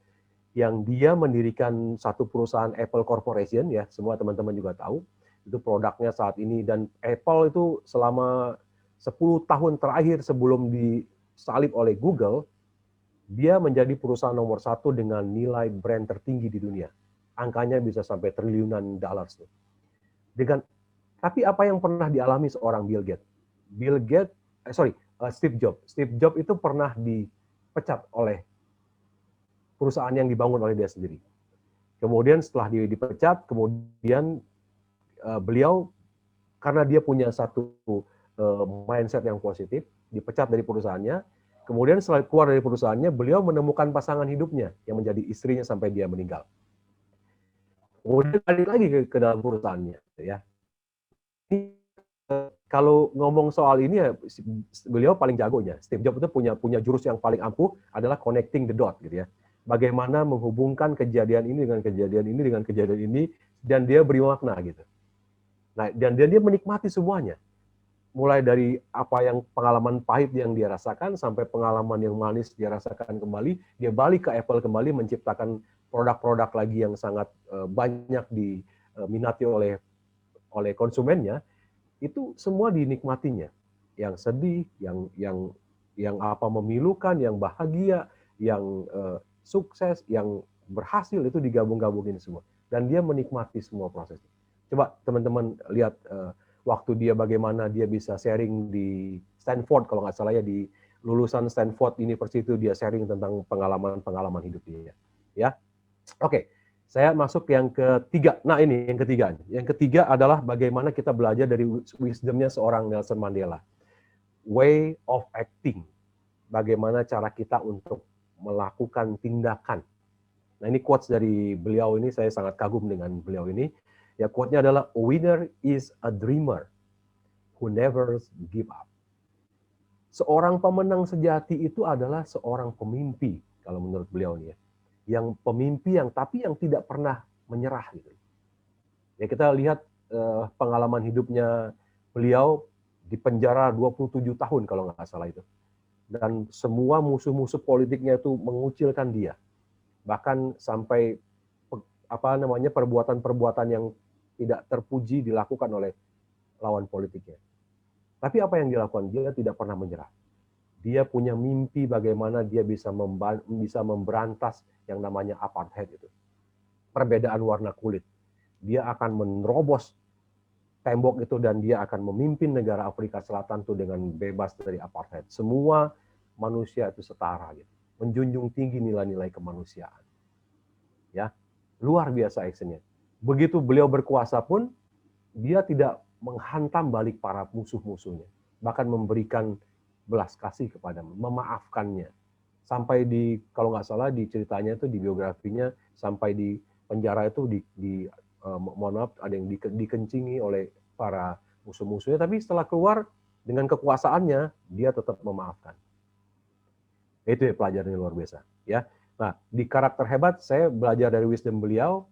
yang dia mendirikan satu perusahaan Apple Corporation, ya, semua teman-teman juga tahu, itu produknya saat ini, dan Apple itu selama 10 tahun terakhir sebelum disalib oleh Google, dia menjadi perusahaan nomor 1 dengan nilai brand tertinggi di dunia. Angkanya bisa sampai triliunan dollars. Tapi apa yang pernah dialami seorang Bill Gates? Steve Jobs. Steve Jobs itu pernah dipecat oleh perusahaan yang dibangun oleh dia sendiri. Kemudian setelah dia dipecat, kemudian beliau karena dia punya satu mindset yang positif, dipecat dari perusahaannya. Kemudian setelah keluar dari perusahaannya, beliau menemukan pasangan hidupnya yang menjadi istrinya sampai dia meninggal. Kemudian balik lagi ke dalam perusahaannya, ya. Kalau ngomong soal ini ya, beliau paling jagonya. Steve Jobs itu punya jurus yang paling ampuh adalah connecting the dot, gitu ya. Bagaimana menghubungkan kejadian ini dengan kejadian ini dengan kejadian ini, dan dia beri makna gitu. Nah, dan dia menikmati semuanya. Mulai dari apa yang pengalaman pahit yang dia rasakan sampai pengalaman yang manis dia rasakan kembali, dia balik ke Apple kembali menciptakan produk-produk lagi yang sangat banyak diminati oleh konsumennya. Itu semua dinikmatinya, yang sedih, yang apa memilukan, yang bahagia, yang sukses, yang berhasil, itu digabung-gabungin semua, dan dia menikmati semua prosesnya. Coba teman-teman lihat waktu dia bagaimana dia bisa sharing di Stanford, kalau nggak salah ya, di lulusan Stanford University itu dia sharing tentang pengalaman hidup dia. Ya, oke. Saya masuk yang ketiga. Nah, ini yang ketiga. Yang ketiga adalah bagaimana kita belajar dari wisdom-nya seorang Nelson Mandela. Way of acting. Bagaimana cara kita untuk melakukan tindakan. Nah, ini quotes dari beliau ini, saya sangat kagum dengan beliau ini. Ya, quote-nya adalah, "A winner is a dreamer who never give up." Seorang pemenang sejati itu adalah seorang pemimpi, kalau menurut beliau ini ya. Yang pemimpi yang tidak pernah menyerah gitu. Ya, kita lihat pengalaman hidupnya beliau di penjara 27 tahun kalau nggak salah itu. Dan semua musuh-musuh politiknya itu mengucilkan dia. Bahkan sampai perbuatan-perbuatan yang tidak terpuji dilakukan oleh lawan politiknya. Tapi apa yang dilakukan? Dia tidak pernah menyerah. Dia punya mimpi bagaimana dia bisa memberantas yang namanya apartheid itu. Perbedaan warna kulit. Dia akan menerobos tembok itu dan dia akan memimpin negara Afrika Selatan itu dengan bebas dari apartheid. Semua manusia itu setara gitu. Menjunjung tinggi nilai-nilai kemanusiaan. Ya, luar biasa actionnya. Begitu beliau berkuasa pun dia tidak menghantam balik para musuh-musuhnya. Bahkan memberikan belas kasih kepada, memaafkannya. Sampai kalau nggak salah di ceritanya itu, di biografinya, sampai di penjara itu mohon maaf, ada yang dikencingi oleh para musuh-musuhnya, tapi setelah keluar dengan kekuasaannya, dia tetap memaafkan. Itu ya pelajaran yang luar biasa. Ya. Nah, di karakter hebat, saya belajar dari wisdom beliau,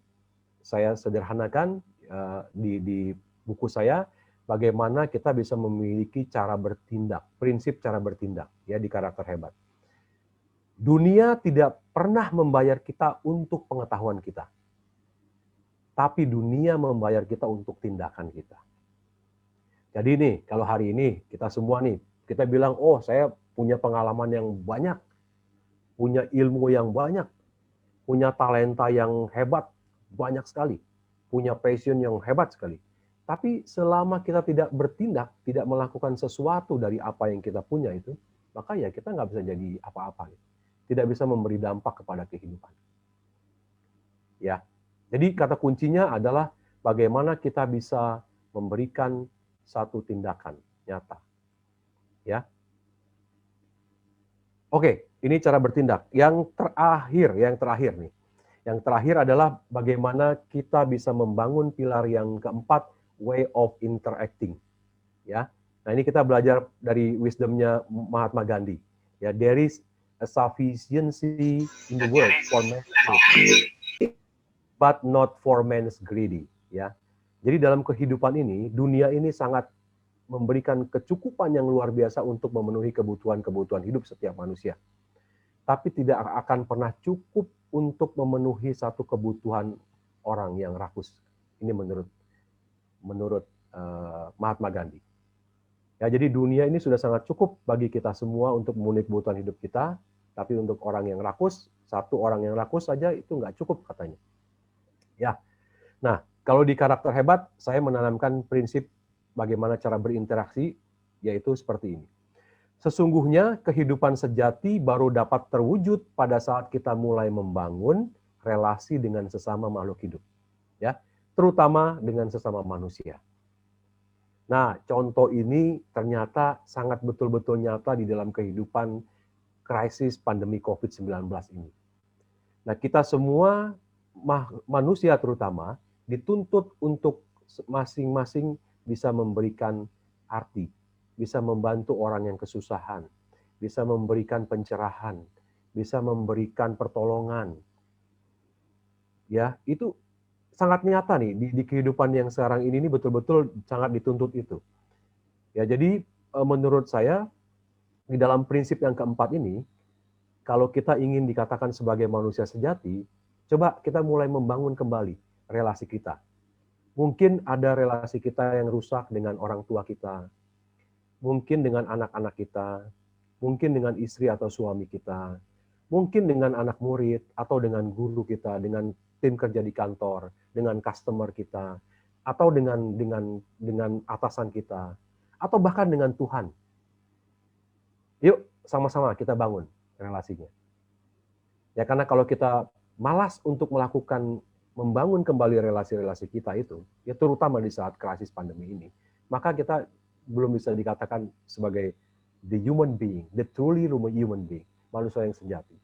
saya sederhanakan di buku saya, bagaimana kita bisa memiliki cara bertindak, prinsip cara bertindak ya di karakter hebat. Dunia tidak pernah membayar kita untuk pengetahuan kita. Tapi dunia membayar kita untuk tindakan kita. Jadi nih, kalau hari ini kita semua nih, kita bilang, "Oh, saya punya pengalaman yang banyak, punya ilmu yang banyak, punya talenta yang hebat, banyak sekali, punya passion yang hebat sekali." Tapi selama kita tidak bertindak, tidak melakukan sesuatu dari apa yang kita punya itu, maka ya kita nggak bisa jadi apa-apa. Tidak bisa memberi dampak kepada kehidupan. Ya, jadi kata kuncinya adalah bagaimana kita bisa memberikan satu tindakan nyata. Ya. Oke, ini cara bertindak. Yang terakhir nih. Yang terakhir adalah bagaimana kita bisa membangun pilar yang keempat, way of interacting. Ya. Nah, ini kita belajar dari wisdom-nya Mahatma Gandhi. Ya, there is a sufficiency in the world for man's good, but not for man's greedy. Ya. Jadi dalam kehidupan ini, dunia ini sangat memberikan kecukupan yang luar biasa untuk memenuhi kebutuhan-kebutuhan hidup setiap manusia. Tapi tidak akan pernah cukup untuk memenuhi satu kebutuhan orang yang rakus. Ini menurut Mahatma Gandhi. Ya, jadi dunia ini sudah sangat cukup bagi kita semua untuk memenuhi kebutuhan hidup kita, tapi untuk orang yang rakus, satu orang yang rakus saja itu nggak cukup katanya. Ya, nah kalau di karakter hebat, saya menanamkan prinsip bagaimana cara berinteraksi, yaitu seperti ini. Sesungguhnya kehidupan sejati baru dapat terwujud pada saat kita mulai membangun relasi dengan sesama makhluk hidup, ya, terutama dengan sesama manusia. Nah, contoh ini ternyata sangat betul-betul nyata di dalam kehidupan krisis pandemi COVID-19 ini. Nah, kita semua manusia terutama dituntut untuk masing-masing bisa memberikan arti, bisa membantu orang yang kesusahan, bisa memberikan pencerahan, bisa memberikan pertolongan. Ya, itu sangat nyata nih di kehidupan yang sekarang ini betul-betul sangat dituntut itu. Ya, jadi menurut saya di dalam prinsip yang keempat ini, kalau kita ingin dikatakan sebagai manusia sejati, coba kita mulai membangun kembali relasi kita. Mungkin ada relasi kita yang rusak dengan orang tua kita, mungkin dengan anak-anak kita, mungkin dengan istri atau suami kita, mungkin dengan anak murid atau dengan guru kita, dengan tim kerja di kantor, dengan customer kita, atau dengan atasan kita, atau bahkan dengan Tuhan. Yuk, sama-sama kita bangun relasinya. Ya, karena kalau kita malas untuk membangun kembali relasi-relasi kita itu, ya terutama di saat krisis pandemi ini, maka kita belum bisa dikatakan sebagai the human being, the truly human being, manusia yang sejati.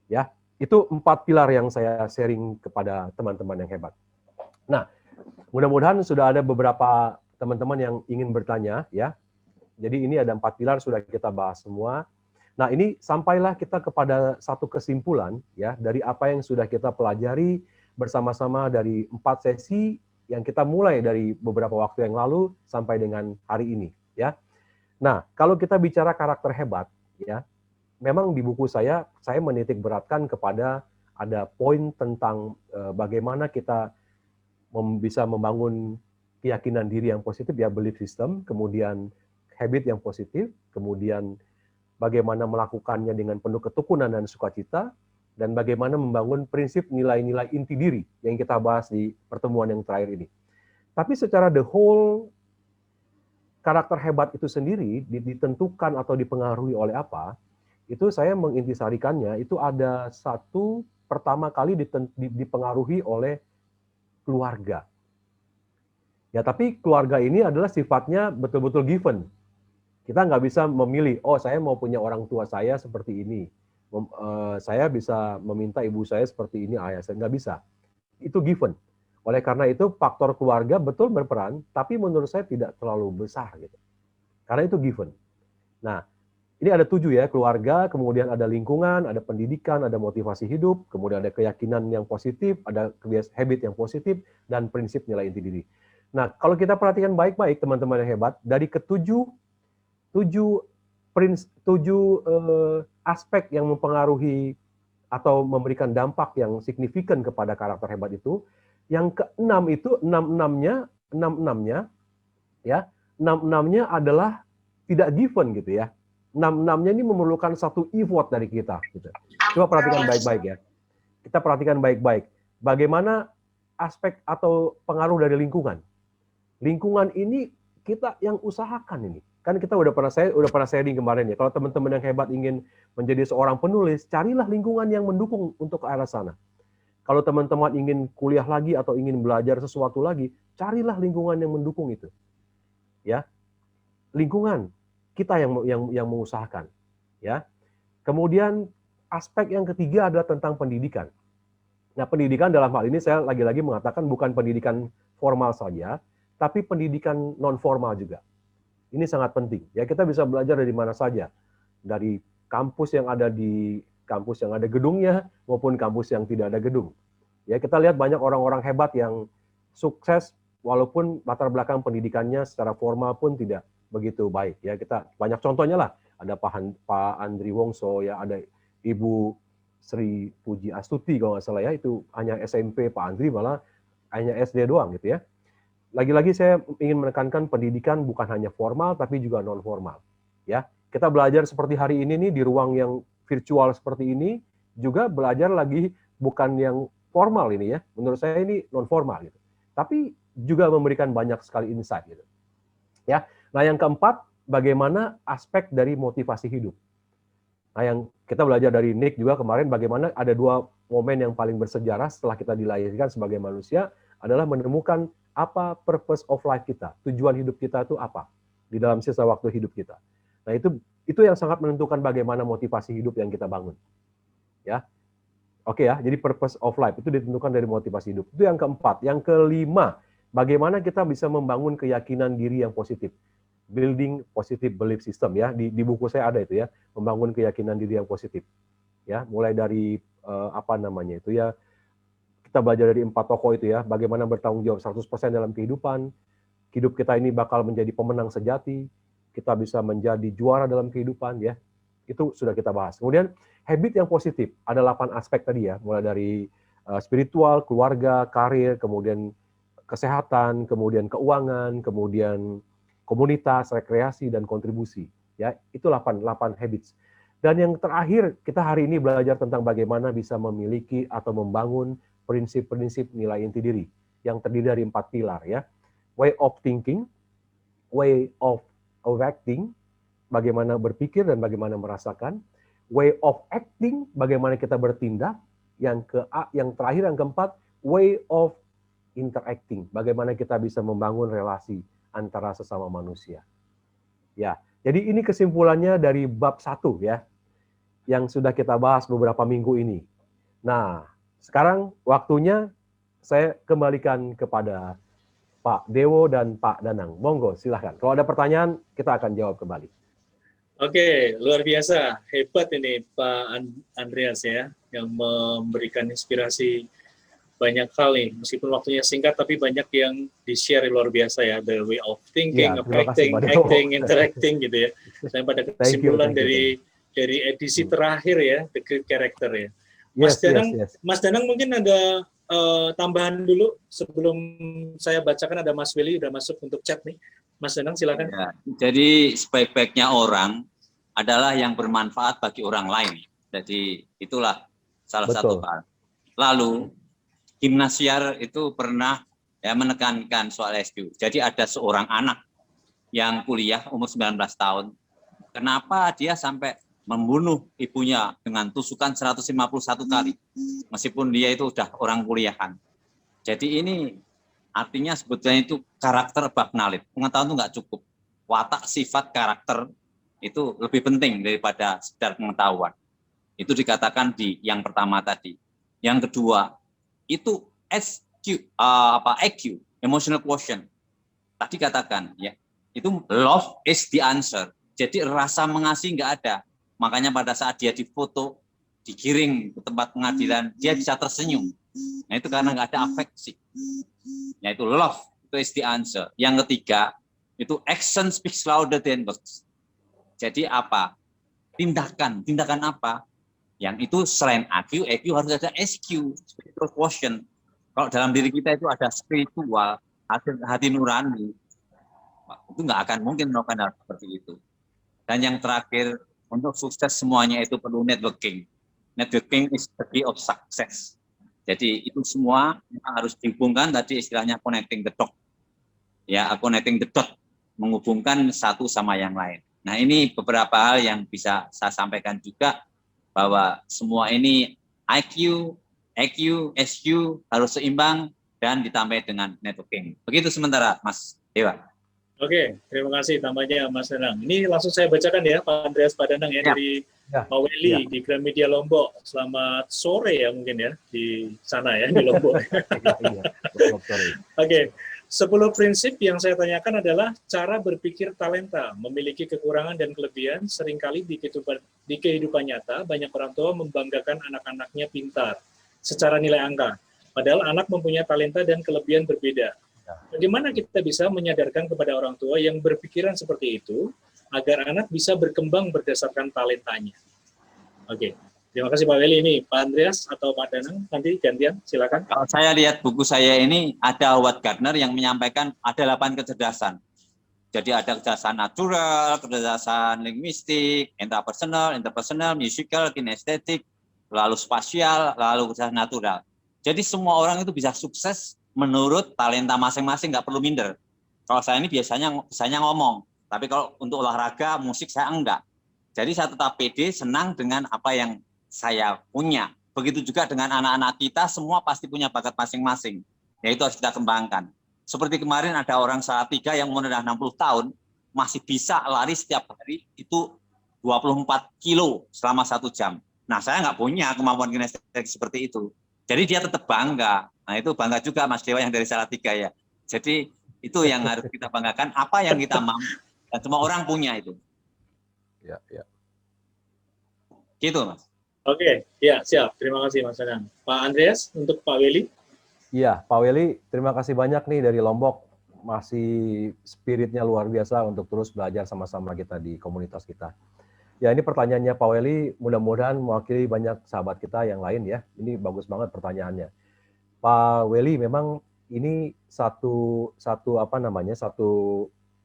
Ya, itu 4 pilar yang saya sharing kepada teman-teman yang hebat. Nah, mudah-mudahan sudah ada beberapa teman-teman yang ingin bertanya, ya. Jadi ini ada 4 pilar sudah kita bahas semua. Nah, ini sampailah kita kepada satu kesimpulan, ya, dari apa yang sudah kita pelajari bersama-sama dari 4 sesi yang kita mulai dari beberapa waktu yang lalu sampai dengan hari ini, ya. Nah, kalau kita bicara karakter hebat, ya, memang di buku saya menitik beratkan kepada ada poin tentang bagaimana kita bisa membangun keyakinan diri yang positif, ya, belief system, kemudian habit yang positif, kemudian bagaimana melakukannya dengan penuh ketekunan dan sukacita, dan bagaimana membangun prinsip nilai-nilai inti diri yang kita bahas di pertemuan yang terakhir ini. Tapi secara the whole, karakter hebat itu sendiri ditentukan atau dipengaruhi oleh apa? Itu saya mengintisarikannya, itu ada satu pertama kali dipengaruhi oleh keluarga. Ya, tapi keluarga ini adalah sifatnya betul-betul given. Kita nggak bisa memilih, oh saya mau punya orang tua saya seperti ini. Saya bisa meminta ibu saya seperti ini, ayah saya. Nggak bisa. Itu given. Oleh karena itu, faktor keluarga betul berperan, tapi menurut saya tidak terlalu besar, gitu. Karena itu given. Nah, ini ada 7 ya, keluarga, kemudian ada lingkungan, ada pendidikan, ada motivasi hidup, kemudian ada keyakinan yang positif, ada habit yang positif, dan prinsip nilai inti diri. Nah, kalau kita perhatikan baik-baik teman-teman yang hebat, dari tujuh aspek yang mempengaruhi atau memberikan dampak yang signifikan kepada karakter hebat itu, yang keenam itu, enam-enamnya adalah tidak given gitu ya. 6-6-nya ini memerlukan satu effort dari kita. Gitu. Coba perhatikan baik-baik ya. Kita perhatikan baik-baik. Bagaimana aspek atau pengaruh dari lingkungan. Lingkungan ini kita yang usahakan ini. Kan kita udah pernah sharing kemarin ya. Kalau teman-teman yang hebat ingin menjadi seorang penulis, carilah lingkungan yang mendukung untuk ke arah sana. Kalau teman-teman ingin kuliah lagi atau ingin belajar sesuatu lagi, carilah lingkungan yang mendukung itu. Ya. Lingkungan kita yang mengusahakan, ya. Kemudian aspek yang ketiga adalah tentang pendidikan. Nah, pendidikan dalam hal ini saya lagi-lagi mengatakan bukan pendidikan formal saja, tapi pendidikan non formal juga. Ini sangat penting. Ya, kita bisa belajar dari mana saja, dari kampus yang ada gedungnya maupun kampus yang tidak ada gedung. Ya, kita lihat banyak orang-orang hebat yang sukses walaupun latar belakang pendidikannya secara formal pun tidak begitu baik. Ya, kita banyak contohnya lah. Ada Pak Andri Wongso, ya, ada Ibu Sri Puji Astuti kalau nggak salah ya, itu hanya SMP, Pak Andri malah hanya SD doang gitu ya. Lagi-lagi saya ingin menekankan pendidikan bukan hanya formal tapi juga non formal. Ya, kita belajar seperti hari ini nih di ruang yang virtual seperti ini, juga belajar lagi bukan yang formal ini ya. Menurut saya ini non formal gitu. Tapi juga memberikan banyak sekali insight gitu. Ya. Nah, yang keempat, bagaimana aspek dari motivasi hidup. Nah, yang kita belajar dari Nick juga kemarin, bagaimana ada dua momen yang paling bersejarah setelah kita dilahirkan sebagai manusia, adalah menemukan apa purpose of life kita, tujuan hidup kita itu apa di dalam sisa waktu hidup kita. Nah, itu yang sangat menentukan bagaimana motivasi hidup yang kita bangun. Ya. Oke ya, jadi purpose of life itu ditentukan dari motivasi hidup. Itu yang keempat. Yang kelima, bagaimana kita bisa membangun keyakinan diri yang positif. Building positive belief system ya, di buku saya ada itu ya, membangun keyakinan diri yang positif ya, mulai dari itu ya, kita belajar dari 4 tokoh itu ya, bagaimana bertanggung jawab 100% dalam kehidupan, hidup kita ini bakal menjadi pemenang sejati, kita bisa menjadi juara dalam kehidupan ya, itu sudah kita bahas. Kemudian habit yang positif, ada 8 aspek tadi ya, mulai dari spiritual, keluarga, karir, kemudian kesehatan, kemudian keuangan, kemudian komunitas, rekreasi, dan kontribusi. Ya, itu 8 habits. Dan yang terakhir, kita hari ini belajar tentang bagaimana bisa memiliki atau membangun prinsip-prinsip nilai inti diri yang terdiri dari 4 pilar ya. Way of thinking, way of acting, bagaimana berpikir dan bagaimana merasakan. Way of acting, bagaimana kita bertindak. Yang terakhir, yang keempat, way of interacting, bagaimana kita bisa membangun relasi antara sesama manusia. Ya, jadi ini kesimpulannya dari bab 1 ya, yang sudah kita bahas beberapa minggu ini. Nah, sekarang waktunya saya kembalikan kepada Pak Dewo dan Pak Danang. Monggo, silahkan. Kalau ada pertanyaan, kita akan jawab kembali. Oke, luar biasa. Hebat ini Pak Andreas ya, yang memberikan inspirasi banyak hal nih, meskipun waktunya singkat, tapi banyak yang di-share luar biasa ya, the way of thinking, Ya, of acting, interacting gitu ya. Dan pada kesimpulan dari edisi terakhir ya, The Great Character ya. Mas Danang mungkin ada tambahan dulu sebelum saya bacakan, ada Mas Willy udah masuk untuk chat nih. Mas Danang silakan. Ya, jadi sebaik-baiknya orang adalah yang bermanfaat bagi orang lain. Jadi itulah salah satu hal. Lalu Gimnasiar itu pernah ya menekankan soal SQ. Jadi ada seorang anak yang kuliah umur 19 tahun. Kenapa dia sampai membunuh ibunya dengan tusukan 151 kali? Meskipun dia itu udah orang kuliahan. Jadi ini artinya sebetulnya itu karakter bab knowledge. Pengetahuan itu nggak cukup. Watak, sifat, karakter itu lebih penting daripada sekedar pengetahuan. Itu dikatakan di yang pertama tadi. Yang kedua, itu EQ, emotional quotient. Tadi katakan ya, itu love is the answer. Jadi rasa mengasihi nggak ada. Makanya pada saat dia difoto, digiring ke tempat pengadilan, dia bisa tersenyum. Nah itu karena nggak ada afeksi. Nah itu love, itu is the answer. Yang ketiga, itu action speaks louder than words. Jadi apa? Tindakan apa? Yang itu selain EQ harus ada SQ, spiritual quotient. Kalau dalam diri kita itu ada spiritual, hati nurani, itu nggak akan mungkin melakukan hal seperti itu. Dan yang terakhir, untuk sukses semuanya itu perlu networking. Networking is the key of success. Jadi itu semua harus dihubungkan, tadi istilahnya connecting the dot. Ya, connecting the dot, menghubungkan satu sama yang lain. Nah ini beberapa hal yang bisa saya sampaikan juga, bahwa semua ini IQ, EQ, SQ harus seimbang dan ditambah dengan networking. Begitu sementara, Mas Dewa. Oke, terima kasih tambahnya Mas Danang. Ini langsung saya bacakan ya, Pak Andreas, Pak Danang ya, dari Pak Welly di Gramedia Lombok. Selamat sore ya mungkin ya, di sana ya, di Lombok. Oke. 10 prinsip yang saya tanyakan adalah cara berpikir talenta, memiliki kekurangan dan kelebihan. Seringkali di kehidupan nyata, banyak orang tua membanggakan anak-anaknya pintar secara nilai angka. Padahal anak mempunyai talenta dan kelebihan berbeda. Bagaimana kita bisa menyadarkan kepada orang tua yang berpikiran seperti itu agar anak bisa berkembang berdasarkan talentanya. Oke, terima kasih Pak Weli. Ini Pak Andreas atau Pak Danang, nanti gantian, silakan. Kalau saya lihat buku saya ini, ada Howard Gardner yang menyampaikan ada 8 kecerdasan. Jadi ada kecerdasan natural, kecerdasan linguistik, interpersonal, musical, kinestetik, lalu spasial, lalu kecerdasan natural. Jadi semua orang itu bisa sukses menurut talenta masing-masing, nggak perlu minder. Kalau saya ini biasanya ngomong, tapi kalau untuk olahraga, musik saya enggak. Jadi saya tetap pede, senang dengan apa yang saya punya. Begitu juga dengan anak-anak kita, semua pasti punya bakat masing-masing. Yaitu harus kita kembangkan. Seperti kemarin ada orang Salatiga yang umur udah 60 tahun, masih bisa lari setiap hari itu 24 kilo selama 1 jam. Nah, saya nggak punya kemampuan kinestetik seperti itu. Jadi dia tetap bangga. Nah, itu bangga juga Mas Dewa yang dari Salatiga ya. Jadi itu yang harus kita banggakan, apa yang kita mampu. Dan semua orang punya itu. Ya, ya. Gitu, Mas. Oke, ya siap. Terima kasih Mas Danang. Pak Andreas, untuk Pak Weli. Iya, Pak Weli, terima kasih banyak nih dari Lombok. Masih spiritnya luar biasa untuk terus belajar sama-sama kita di komunitas kita. Ya, ini pertanyaannya Pak Weli, mudah-mudahan mewakili banyak sahabat kita yang lain ya. Ini bagus banget pertanyaannya. Pak Weli, memang ini satu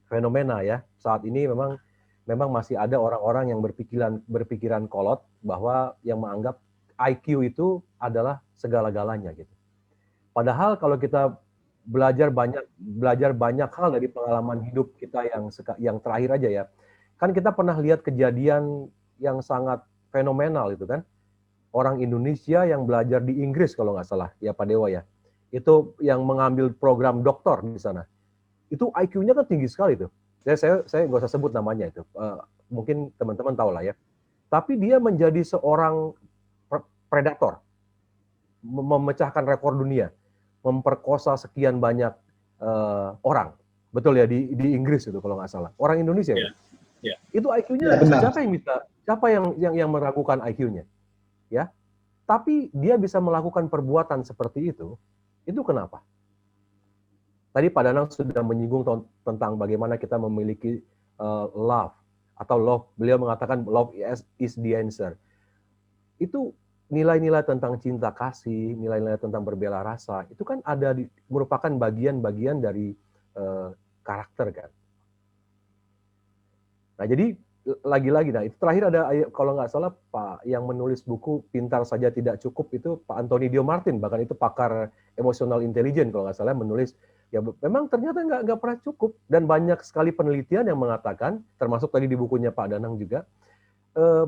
fenomena ya. Saat ini memang masih ada orang-orang yang berpikiran kolot bahwa yang menganggap IQ itu adalah segala-galanya gitu. Padahal kalau kita belajar banyak hal dari pengalaman hidup kita yang terakhir aja ya. Kan kita pernah lihat kejadian yang sangat fenomenal itu kan. Orang Indonesia yang belajar di Inggris kalau nggak salah, ya Pak Dewa ya. Itu yang mengambil program doktor di sana. Itu IQ-nya kan tinggi sekali tuh. Saya nggak usah sebut namanya itu. Mungkin teman-teman tahu lah ya. Tapi dia menjadi seorang predator. Memecahkan rekor dunia. Memperkosa sekian banyak orang. Betul ya, di Inggris itu kalau nggak salah. Orang Indonesia ya. Ya. Itu IQ-nya siapa yang meragukan IQ-nya? Ya. Tapi dia bisa melakukan perbuatan seperti itu kenapa? Tadi Pak Danang sudah menyinggung tentang bagaimana kita memiliki love atau love. Beliau mengatakan love is the answer. Itu nilai-nilai tentang cinta kasih, nilai-nilai tentang berbela rasa, itu kan merupakan bagian-bagian dari karakter kan. Nah jadi lagi-lagi, nah itu terakhir ada kalau nggak salah Pak yang menulis buku Pintar Saja Tidak Cukup itu Pak Anthony Dio Martin, bahkan itu pakar emotional intelligence kalau nggak salah menulis ya memang ternyata nggak pernah cukup dan banyak sekali penelitian yang mengatakan termasuk tadi di bukunya Pak Danang juga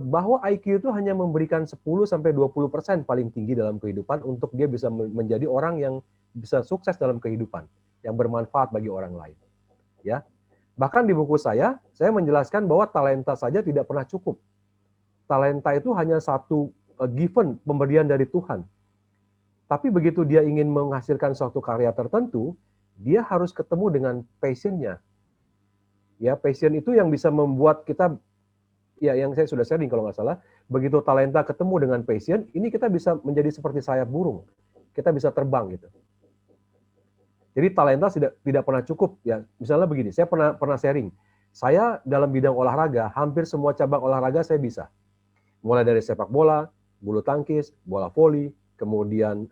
bahwa IQ itu hanya memberikan 10-20% paling tinggi dalam kehidupan untuk dia bisa menjadi orang yang bisa sukses dalam kehidupan, yang bermanfaat bagi orang lain. Ya. Bahkan di buku saya menjelaskan bahwa talenta saja tidak pernah cukup. Talenta itu hanya satu given, pemberian dari Tuhan. Tapi begitu dia ingin menghasilkan suatu karya tertentu, dia harus ketemu dengan passion-nya. Ya, passion itu yang bisa membuat kita ya yang saya sudah sharing kalau nggak salah, begitu talenta ketemu dengan passion, ini kita bisa menjadi seperti sayap burung. Kita bisa terbang gitu. Jadi talenta tidak pernah cukup ya. Misalnya begini, saya pernah sharing. Saya dalam bidang olahraga, hampir semua cabang olahraga saya bisa. Mulai dari sepak bola, bulu tangkis, bola voli, kemudian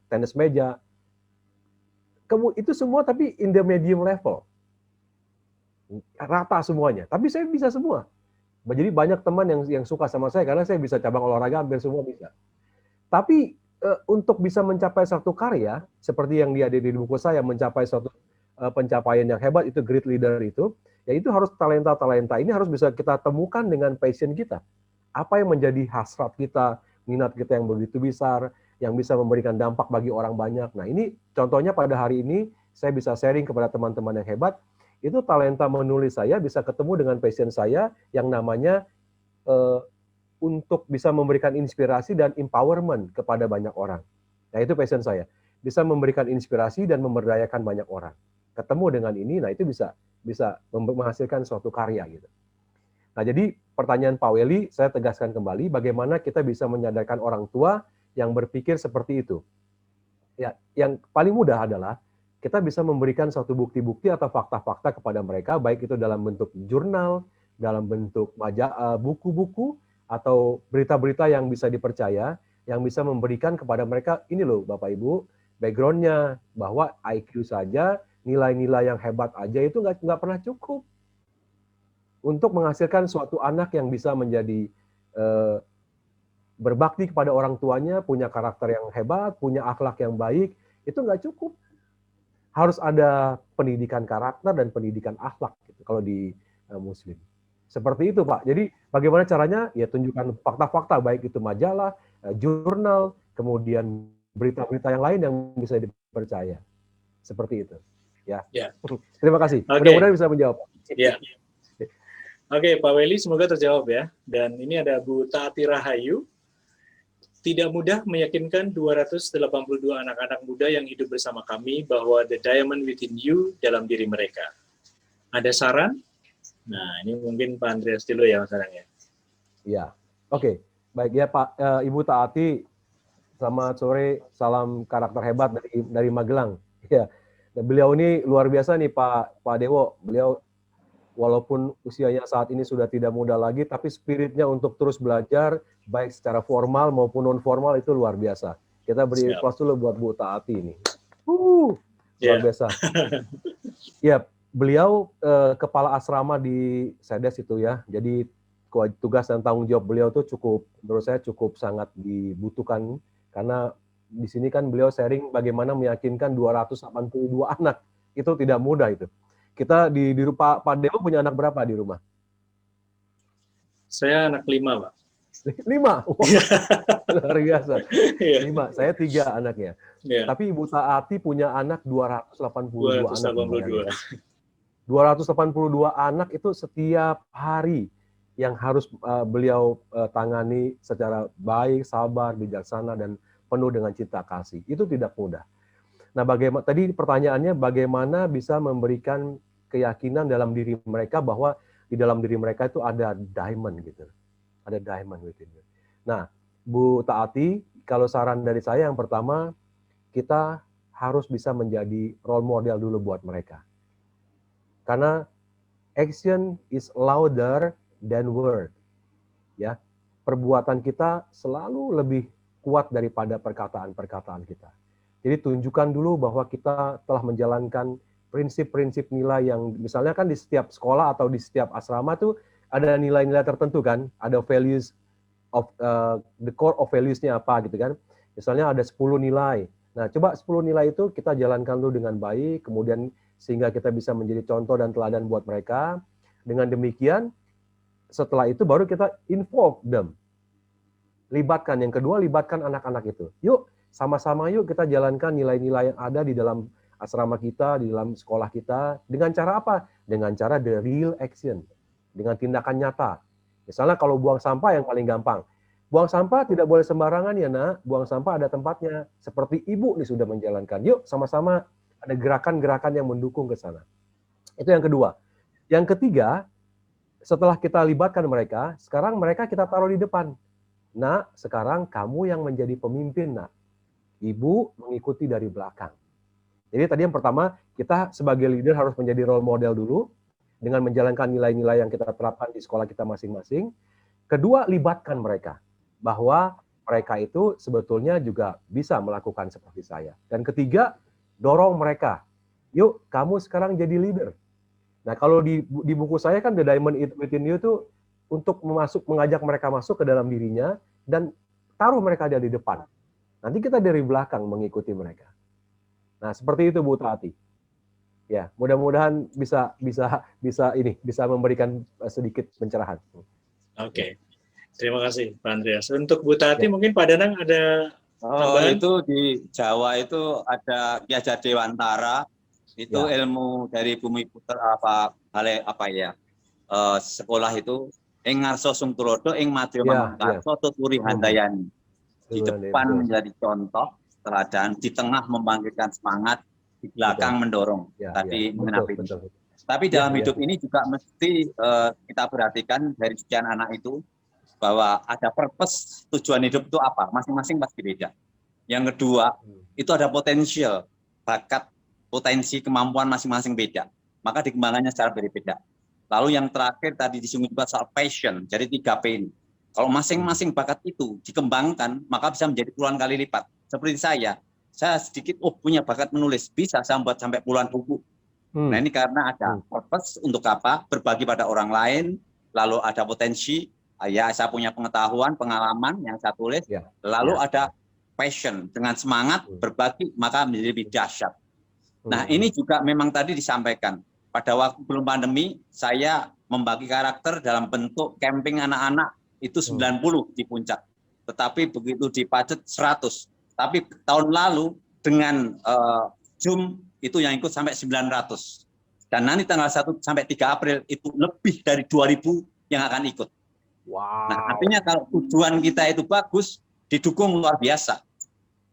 tenis meja. Itu semua tapi in the medium level. Rata semuanya, tapi saya bisa semua. Jadi banyak teman yang suka sama saya karena saya bisa cabang olahraga hampir semua bisa. Tapi untuk bisa mencapai satu karya seperti yang dia ada di buku saya, mencapai suatu pencapaian yang hebat itu great leader itu, ya itu harus talenta ini harus bisa kita temukan dengan passion kita. Apa yang menjadi hasrat kita, minat kita yang begitu besar, yang bisa memberikan dampak bagi orang banyak. Nah ini contohnya pada hari ini saya bisa sharing kepada teman-teman yang hebat. Itu talenta menulis saya bisa ketemu dengan passion saya yang namanya untuk bisa memberikan inspirasi dan empowerment kepada banyak orang. Nah itu passion saya. Bisa memberikan inspirasi dan memberdayakan banyak orang. Ketemu dengan ini, nah itu bisa menghasilkan suatu karya gitu. Nah jadi pertanyaan Pak Weli, saya tegaskan kembali bagaimana kita bisa menyadarkan orang tua yang berpikir seperti itu. Ya, yang paling mudah adalah kita bisa memberikan suatu bukti-bukti atau fakta-fakta kepada mereka, baik itu dalam bentuk jurnal, dalam bentuk buku-buku, atau berita-berita yang bisa dipercaya, yang bisa memberikan kepada mereka, ini loh Bapak Ibu, background-nya, bahwa IQ saja, nilai-nilai yang hebat aja itu nggak pernah cukup untuk menghasilkan suatu anak yang bisa menjadi berbakti kepada orang tuanya, punya karakter yang hebat, punya akhlak yang baik, itu nggak cukup. Harus ada pendidikan karakter dan pendidikan akhlak gitu, kalau di Muslim. Seperti itu Pak. Jadi bagaimana caranya? Ya tunjukkan fakta-fakta, baik itu majalah, jurnal, kemudian berita-berita yang lain yang bisa dipercaya. Seperti itu. Ya. Terima kasih. Mudah-mudahan bisa menjawab. Ya. Oke, Pak Weli, semoga terjawab ya. Dan ini ada Bu Taati Rahayu. Tidak mudah meyakinkan 282 anak-anak muda yang hidup bersama kami bahwa the diamond within you dalam diri mereka. Ada saran? Nah, ini mungkin Pak Andreas dulu ya sarannya. Iya. Oke. Baik ya Pak, Ibu Taati. Selamat sore, salam karakter hebat dari Magelang. Ya. Beliau ini luar biasa nih Pak Dewo. Beliau walaupun usianya saat ini sudah tidak muda lagi, tapi spiritnya untuk terus belajar, baik secara formal maupun non-formal itu luar biasa. Kita beri applause dulu buat Bu Taati ini. Luar biasa. Ya, beliau kepala asrama di Sedes itu ya. Jadi tugas dan tanggung jawab beliau itu cukup, menurut saya cukup sangat dibutuhkan. Karena di sini kan beliau sharing bagaimana meyakinkan 282 anak. Itu tidak mudah itu. Kita di Pak Dewo punya anak berapa di rumah? Saya anak 5, Pak. 5? Wow. Luar biasa. 5, saya 3 anaknya. Tapi Ibu Taati punya anak 282 anak. 282 anak itu setiap hari yang harus beliau tangani secara baik, sabar, bijaksana, dan penuh dengan cinta kasih. Itu tidak mudah. Nah, tadi pertanyaannya bagaimana bisa memberikan keyakinan dalam diri mereka bahwa di dalam diri mereka itu ada diamond gitu. Ada diamond within you. Nah, Bu Taati, kalau saran dari saya yang pertama, kita harus bisa menjadi role model dulu buat mereka. Karena action is louder than word. Ya. Perbuatan kita selalu lebih kuat daripada perkataan-perkataan kita. Jadi tunjukkan dulu bahwa kita telah menjalankan prinsip-prinsip nilai yang misalnya kan di setiap sekolah atau di setiap asrama tuh ada nilai-nilai tertentu kan, ada values of the core of values-nya apa gitu kan. Misalnya ada 10 nilai. Nah, coba 10 nilai itu kita jalankan dulu dengan baik, kemudian sehingga kita bisa menjadi contoh dan teladan buat mereka. Dengan demikian, setelah itu baru kita involve them. Libatkan. Yang kedua, libatkan anak-anak itu. Yuk, sama-sama yuk kita jalankan nilai-nilai yang ada di dalam asrama kita, di dalam sekolah kita. Dengan cara apa? Dengan cara the real action. Dengan tindakan nyata. Misalnya kalau buang sampah yang paling gampang. Buang sampah tidak boleh sembarangan ya nak. Buang sampah ada tempatnya. Seperti ibu nih sudah menjalankan. Yuk sama-sama ada gerakan-gerakan yang mendukung ke sana. Itu yang kedua. Yang ketiga, setelah kita libatkan mereka, sekarang mereka kita taruh di depan. Nak, sekarang kamu yang menjadi pemimpin nak. Ibu mengikuti dari belakang. Jadi tadi yang pertama, kita sebagai leader harus menjadi role model dulu dengan menjalankan nilai-nilai yang kita terapkan di sekolah kita masing-masing. Kedua, libatkan mereka bahwa mereka itu sebetulnya juga bisa melakukan seperti saya. Dan ketiga, dorong mereka. Yuk, kamu sekarang jadi leader. Nah, kalau di buku saya kan The Diamond Within You itu untuk mengajak mereka masuk ke dalam dirinya dan taruh mereka di depan. Nanti kita dari belakang mengikuti mereka. Nah, seperti itu Bu Taati. Ya, mudah-mudahan bisa memberikan sedikit pencerahan. Oke. Terima kasih Pak Andreas. Untuk Bu Taati mungkin Pak Danang ada tambahan? Itu di Jawa itu ada Kiaja Dewantara. Itu ilmu dari Bumi Putra sekolah itu ing ngarso sung tulodo ing madya mangkarso tuturi handayani. Di depan menjadi contoh teladan, di tengah membangkitkan semangat, di belakang mendorong. Tapi dalam hidup ini juga mesti kita perhatikan dari sekian anak itu bahwa ada purpose, tujuan hidup itu apa, masing-masing pasti beda. Yang kedua, itu ada potensial, bakat potensi kemampuan masing-masing beda, maka dikembangkannya secara berbeda. Lalu yang terakhir tadi disinggung juga soal passion, jadi 3P ini. Kalau masing-masing bakat itu dikembangkan, maka bisa menjadi puluhan kali lipat. Seperti saya sedikit punya bakat menulis, bisa saya membuat sampai puluhan buku. Nah ini karena ada purpose untuk apa? Berbagi pada orang lain, lalu ada potensi, ya saya punya pengetahuan, pengalaman yang saya tulis, lalu ada passion, dengan semangat berbagi, maka menjadi lebih dahsyat. Nah ini juga memang tadi disampaikan, pada waktu belum pandemi, saya membagi karakter dalam bentuk camping anak-anak, itu 90 di puncak. Tetapi begitu di Pacet 100. Tapi tahun lalu dengan Zoom itu yang ikut sampai 900. Dan nanti tanggal 1 sampai 3 April itu lebih dari 2.000 yang akan ikut. Wow. Nah, artinya kalau tujuan kita itu bagus, didukung luar biasa.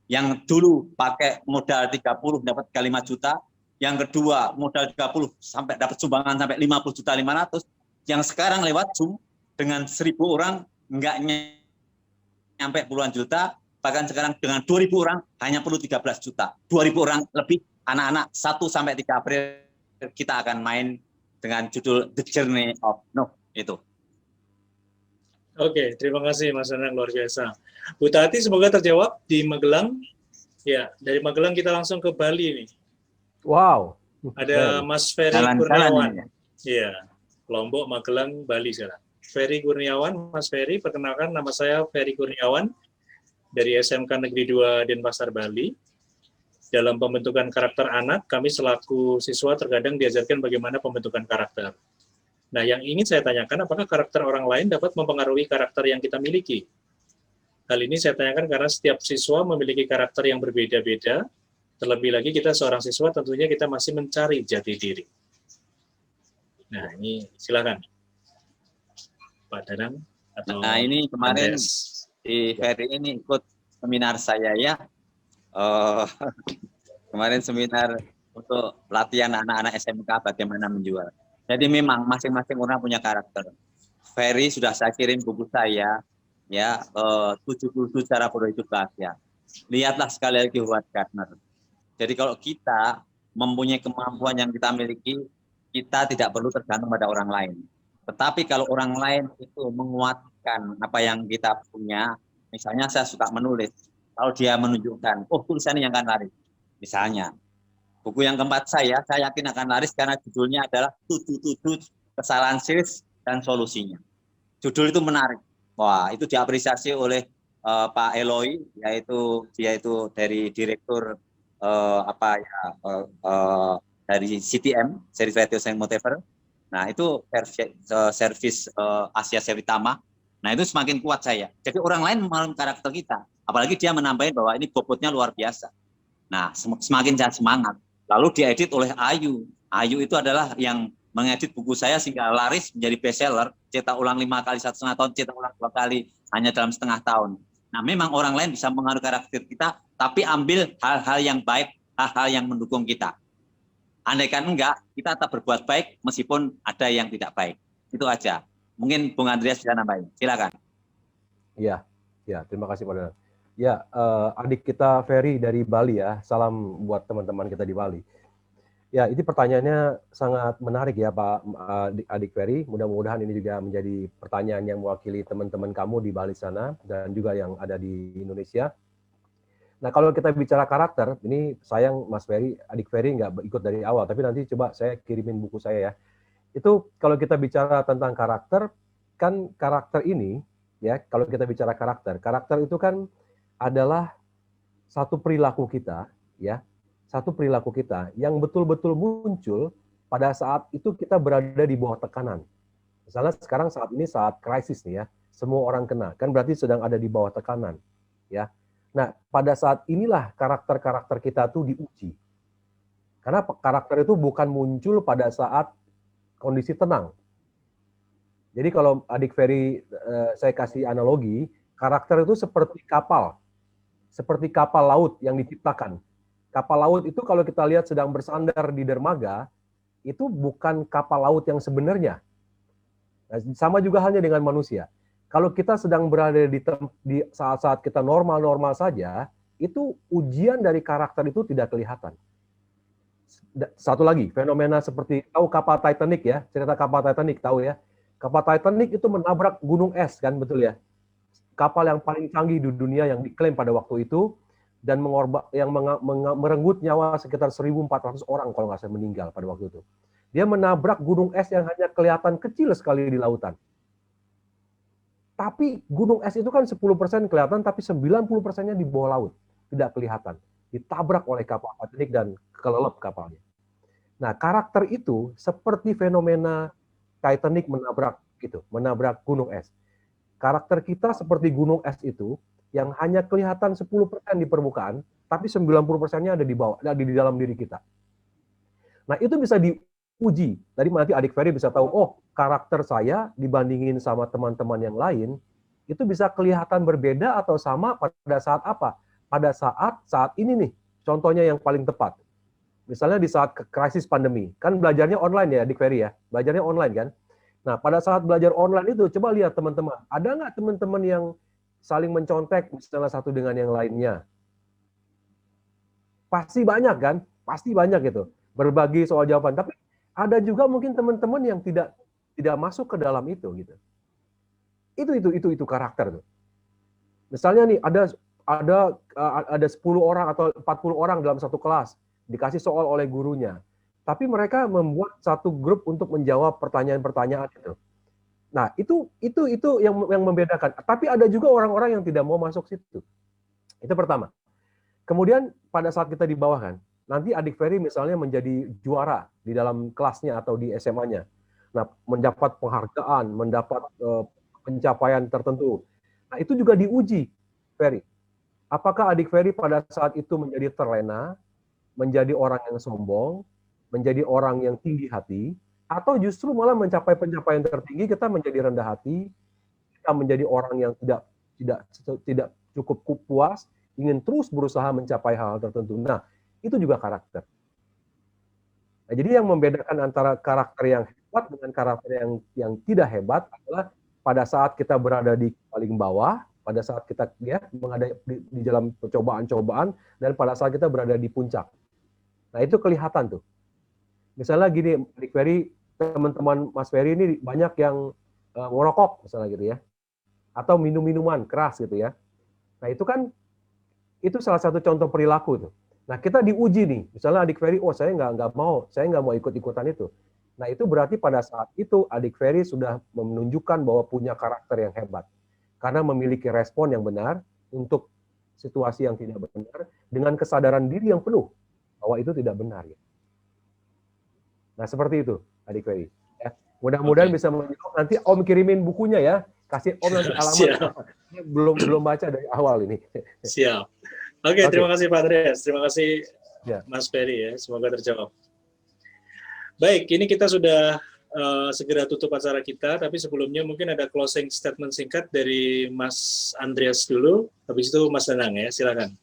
Yang dulu pakai modal 30 dapat 5 juta, yang kedua modal 30 sampai dapat sumbangan sampai 50.500.000, yang sekarang lewat Zoom dengan 1.000 orang enggak nyampe puluhan juta, bahkan sekarang dengan 2.000 orang hanya perlu 13 juta. 2.000 orang lebih anak-anak 1 sampai 3 April kita akan main dengan judul The Journey of Nuh itu. Oke, terima kasih Mas Anang, luar biasa. Bu Tati, semoga terjawab di Magelang. Ya, dari Magelang kita langsung ke Bali nih. Wow. Ada Mas Ferry Kurniawan. Iya, Lombok, Magelang, Bali sekarang. Ferry Kurniawan, Mas Ferry, perkenalkan nama saya Ferry Kurniawan dari SMK Negeri 2 Denpasar, Bali. Dalam pembentukan karakter anak, kami selaku siswa terkadang diajarkan bagaimana pembentukan karakter. Nah, yang ingin saya tanyakan, apakah karakter orang lain dapat mempengaruhi karakter yang kita miliki? Hal ini saya tanyakan karena setiap siswa memiliki karakter yang berbeda-beda, terlebih lagi kita seorang siswa tentunya kita masih mencari jati diri. Nah, ini silakan. Pak Danang atau Nah, ini kemarin Andes. di Ferry ini ikut seminar saya ya. Kemarin seminar untuk latihan anak-anak SMK bagaimana menjual. Jadi memang masing-masing orang punya karakter. Ferry sudah saya kirim buku saya, ya 77 cara berhidup bahagia. Lihatlah sekali lagi Howard Gardner. Jadi kalau kita mempunyai kemampuan yang kita miliki, kita tidak perlu tergantung pada orang lain. Tetapi kalau orang lain itu menguatkan apa yang kita punya, misalnya saya suka menulis, kalau dia menunjukkan, tulisan yang akan laris. Misalnya, buku yang keempat saya yakin akan laris karena judulnya adalah 77 kesalahan serius dan solusinya. Judul itu menarik. Wah, itu diapresiasi oleh Pak Eloy, yaitu dia itu dari direktur dari CTM, Series Radio and Motiver. Nah, itu servis Asia Seritama. Nah, itu semakin kuat saya. Jadi orang lain mengalami karakter kita. Apalagi dia menambahin bahwa ini bobotnya luar biasa. Nah, semakin saya semangat. Lalu diedit oleh Ayu. Ayu itu adalah yang mengedit buku saya sehingga laris menjadi bestseller. Cetak ulang 5 kali 1,5 tahun, cetak ulang 2 kali hanya dalam setengah tahun. Nah, memang orang lain bisa mengaruhi karakter kita, tapi ambil hal-hal yang baik, hal-hal yang mendukung kita. Andaikan enggak, kita tetap berbuat baik meskipun ada yang tidak baik. Itu aja. Mungkin Bung Andreas bisa nambahin. Silakan. Iya, ya, terima kasih Pak Danang. Ya, adik kita Ferry dari Bali ya. Salam buat teman-teman kita di Bali. Ya, ini pertanyaannya sangat menarik ya Pak adik Ferry. Mudah-mudahan ini juga menjadi pertanyaan yang mewakili teman-teman kamu di Bali sana dan juga yang ada di Indonesia. Nah, kalau kita bicara karakter, ini sayang Mas Ferry, adik Ferry nggak ikut dari awal, tapi nanti coba saya kirimin buku saya ya. Itu kalau kita bicara tentang karakter, kan karakter ini, ya kalau kita bicara karakter itu kan adalah satu perilaku kita, ya, satu perilaku kita yang betul-betul muncul pada saat itu kita berada di bawah tekanan. Misalnya sekarang saat ini saat krisis nih ya, semua orang kena, kan berarti sedang ada di bawah tekanan, ya. Nah, pada saat inilah karakter-karakter kita tuh diuji. Karena karakter itu bukan muncul pada saat kondisi tenang. Jadi kalau adik Ferry saya kasih analogi, karakter itu seperti kapal laut yang diciptakan. Kapal laut itu kalau kita lihat sedang bersandar di dermaga, itu bukan kapal laut yang sebenarnya. Nah, sama juga halnya dengan manusia. Kalau kita sedang berada di saat-saat kita normal-normal saja, itu ujian dari karakter itu tidak kelihatan. Satu lagi, fenomena seperti, tahu kapal Titanic ya, cerita kapal Titanic, tahu ya? Kapal Titanic itu menabrak gunung es, kan, betul ya? Kapal yang paling canggih di dunia yang diklaim pada waktu itu, dan merenggut nyawa sekitar 1.400 orang kalau nggak salah meninggal pada waktu itu. Dia menabrak gunung es yang hanya kelihatan kecil sekali di lautan. Tapi gunung es itu kan 10% kelihatan, tapi 90%-nya di bawah laut. Tidak kelihatan. Ditabrak oleh kapal Titanic dan kelelep kapalnya. Nah, karakter itu seperti fenomena Titanic menabrak gunung es. Karakter kita seperti gunung es itu, yang hanya kelihatan 10% di permukaan, tapi 90%-nya ada di bawah, ada di dalam diri kita. Nah, itu bisa diuji. Tadi nanti Adik Ferry bisa tahu, oh, karakter saya dibandingin sama teman-teman yang lain, itu bisa kelihatan berbeda atau sama pada saat apa? Pada saat ini nih, contohnya yang paling tepat. Misalnya di saat krisis pandemi, kan belajarnya online ya, Adik Ferry ya, belajarnya online kan. Nah, pada saat belajar online itu, coba lihat teman-teman, ada nggak teman-teman yang saling mencontek misalnya satu dengan yang lainnya? Pasti banyak kan? Pasti banyak gitu. Berbagi soal jawaban. Tapi ada juga mungkin teman-teman yang tidak masuk ke dalam itu gitu. Itu karakter tuh. Misalnya nih ada 10 orang atau 40 orang dalam satu kelas, dikasih soal oleh gurunya. Tapi mereka membuat satu grup untuk menjawab pertanyaan-pertanyaan itu. Nah, itu yang membedakan. Tapi ada juga orang-orang yang tidak mau masuk situ. Itu pertama. Kemudian pada saat kita di bawah kan, nanti Adik Ferry misalnya menjadi juara di dalam kelasnya atau di SMA-nya. Nah, mendapat penghargaan, mendapat pencapaian tertentu. Nah, itu juga diuji, Ferry. Apakah Adik Ferry pada saat itu menjadi terlena, menjadi orang yang sombong, menjadi orang yang tinggi hati, atau justru malah mencapai pencapaian tertinggi, kita menjadi rendah hati, kita menjadi orang yang tidak cukup puas, ingin terus berusaha mencapai hal tertentu. Nah, itu juga karakter. Nah, jadi yang membedakan antara karakter yang hebat dengan karakter yang tidak hebat adalah pada saat kita berada di paling bawah, pada saat kita menghadapi di dalam percobaan-cobaan, dan pada saat kita berada di puncak. Nah, itu kelihatan tuh. Misalnya gini, Adik Ferry, teman-teman Mas Ferry ini banyak yang ngerokok misalnya gitu ya, atau minum-minuman keras gitu ya. Nah, itu salah satu contoh perilaku tuh. Nah, kita diuji nih, misalnya Adik Ferry, oh saya nggak mau ikut-ikutan itu. Nah, itu berarti pada saat itu Adik Ferry sudah menunjukkan bahwa punya karakter yang hebat. Karena memiliki respon yang benar untuk situasi yang tidak benar, dengan kesadaran diri yang penuh bahwa itu tidak benar. Ya. Nah, seperti itu, Adik Ferry. Ya. Mudah-mudahan bisa menjawab. Nanti Om kirimin bukunya ya. Kasih Om nanti alamat. belum baca dari awal ini. Siap. Oke, terima kasih Pak Andreas. Terima kasih Mas Ferry ya. Semoga terjawab. Baik, ini kita sudah segera tutup acara kita, tapi sebelumnya mungkin ada closing statement singkat dari Mas Andreas dulu. Habis itu Mas Danang ya, silakan.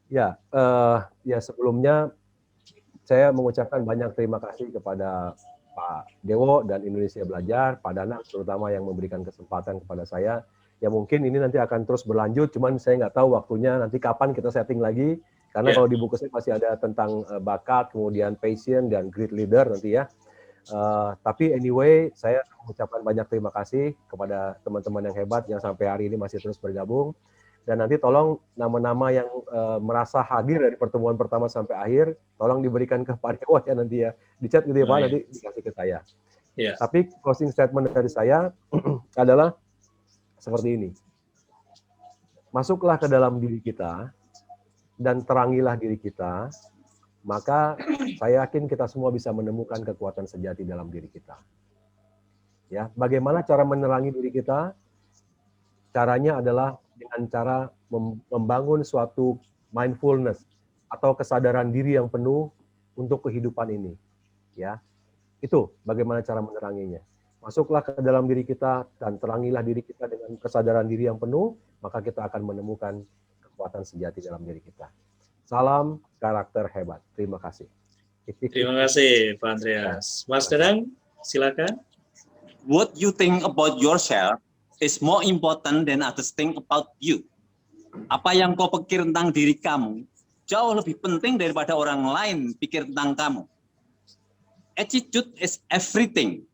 Ya, sebelumnya saya mengucapkan banyak terima kasih kepada Pak Dewo dan Indonesia Belajar, Pak Danang terutama yang memberikan kesempatan kepada saya. Ya mungkin ini nanti akan terus berlanjut, cuman saya nggak tahu waktunya nanti kapan kita setting lagi. Karena kalau di buku saya masih ada tentang bakat, kemudian passion, dan great leader nanti ya. Tapi anyway, saya mengucapkan banyak terima kasih kepada teman-teman yang hebat yang sampai hari ini masih terus bergabung. Dan nanti tolong nama-nama yang merasa hadir dari pertemuan pertama sampai akhir, tolong diberikan ke Pak Dewo ya nanti ya. Di chat gitu ya Pak, nanti dikasih ke saya. Yeah. Tapi closing statement dari saya adalah seperti ini. Masuklah ke dalam diri kita, dan terangilah diri kita, maka saya yakin kita semua bisa menemukan kekuatan sejati dalam diri kita. Ya, bagaimana cara menerangi diri kita? Caranya adalah dengan cara membangun suatu mindfulness atau kesadaran diri yang penuh untuk kehidupan ini. Ya, itu bagaimana cara meneranginya. Masuklah ke dalam diri kita dan terangilah diri kita dengan kesadaran diri yang penuh, maka kita akan menemukan kekuatan sejati dalam diri kita. Salam karakter hebat. Terima kasih. Terima kasih Pak Andreas. Mas Danang, silakan. What you think about yourself is more important than others think about you. Apa yang kau pikir tentang diri kamu jauh lebih penting daripada orang lain pikir tentang kamu. Attitude is everything.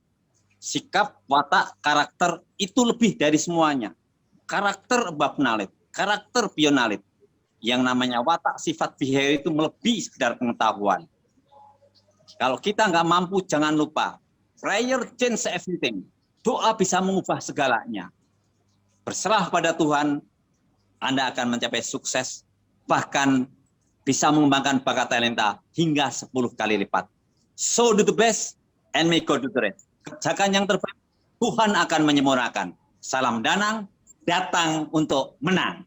Sikap, watak, karakter itu lebih dari semuanya. Karakter above knowledge, karakter beyond knowledge. Yang namanya watak, sifat, behavior itu melebihi sekedar pengetahuan. Kalau kita nggak mampu, jangan lupa. Prayer change everything. Doa bisa mengubah segalanya. Berserah pada Tuhan, Anda akan mencapai sukses, bahkan bisa mengembangkan bakat talenta hingga 10 kali lipat. So do the best and may God do the rest. Kerjakan yang terbaik, Tuhan akan menyempurnakan. Salam Danang, datang untuk menang.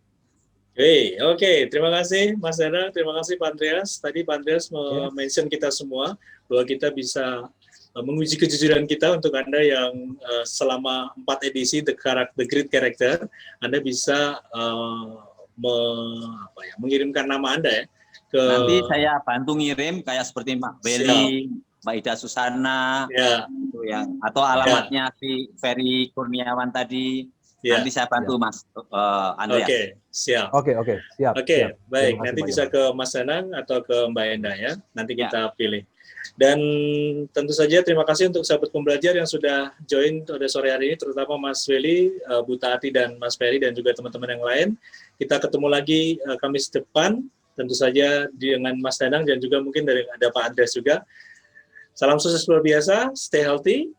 Oke. Terima kasih Mas Danang, terima kasih Pak Andreas. Tadi Pak Andreas mention kita semua bahwa kita bisa menguji kejujuran kita untuk Anda yang selama 4 edisi The Great Character, Anda bisa mengirimkan nama Anda ya. Nanti saya bantu ngirim kayak seperti Mbak Beli, Mbak Ida Susana, gitu ya. Atau alamatnya si Ferry Kurniawan tadi. Nanti saya bantu Mas Andreas. Oke, siap. Oke, siap. Oke, baik. Terima kasih Nanti banyak. bisa ke Mas Danang atau ke Mbak Enda ya. Nanti kita pilih. Dan tentu saja terima kasih untuk sahabat pembelajar yang sudah join pada sore hari ini, terutama Mas Weli, Bu Taati, dan Mas Ferry, dan juga teman-teman yang lain. Kita ketemu lagi Kamis depan, tentu saja dengan Mas Danang dan juga mungkin ada Pak Andreas juga. Salam sukses luar biasa, stay healthy,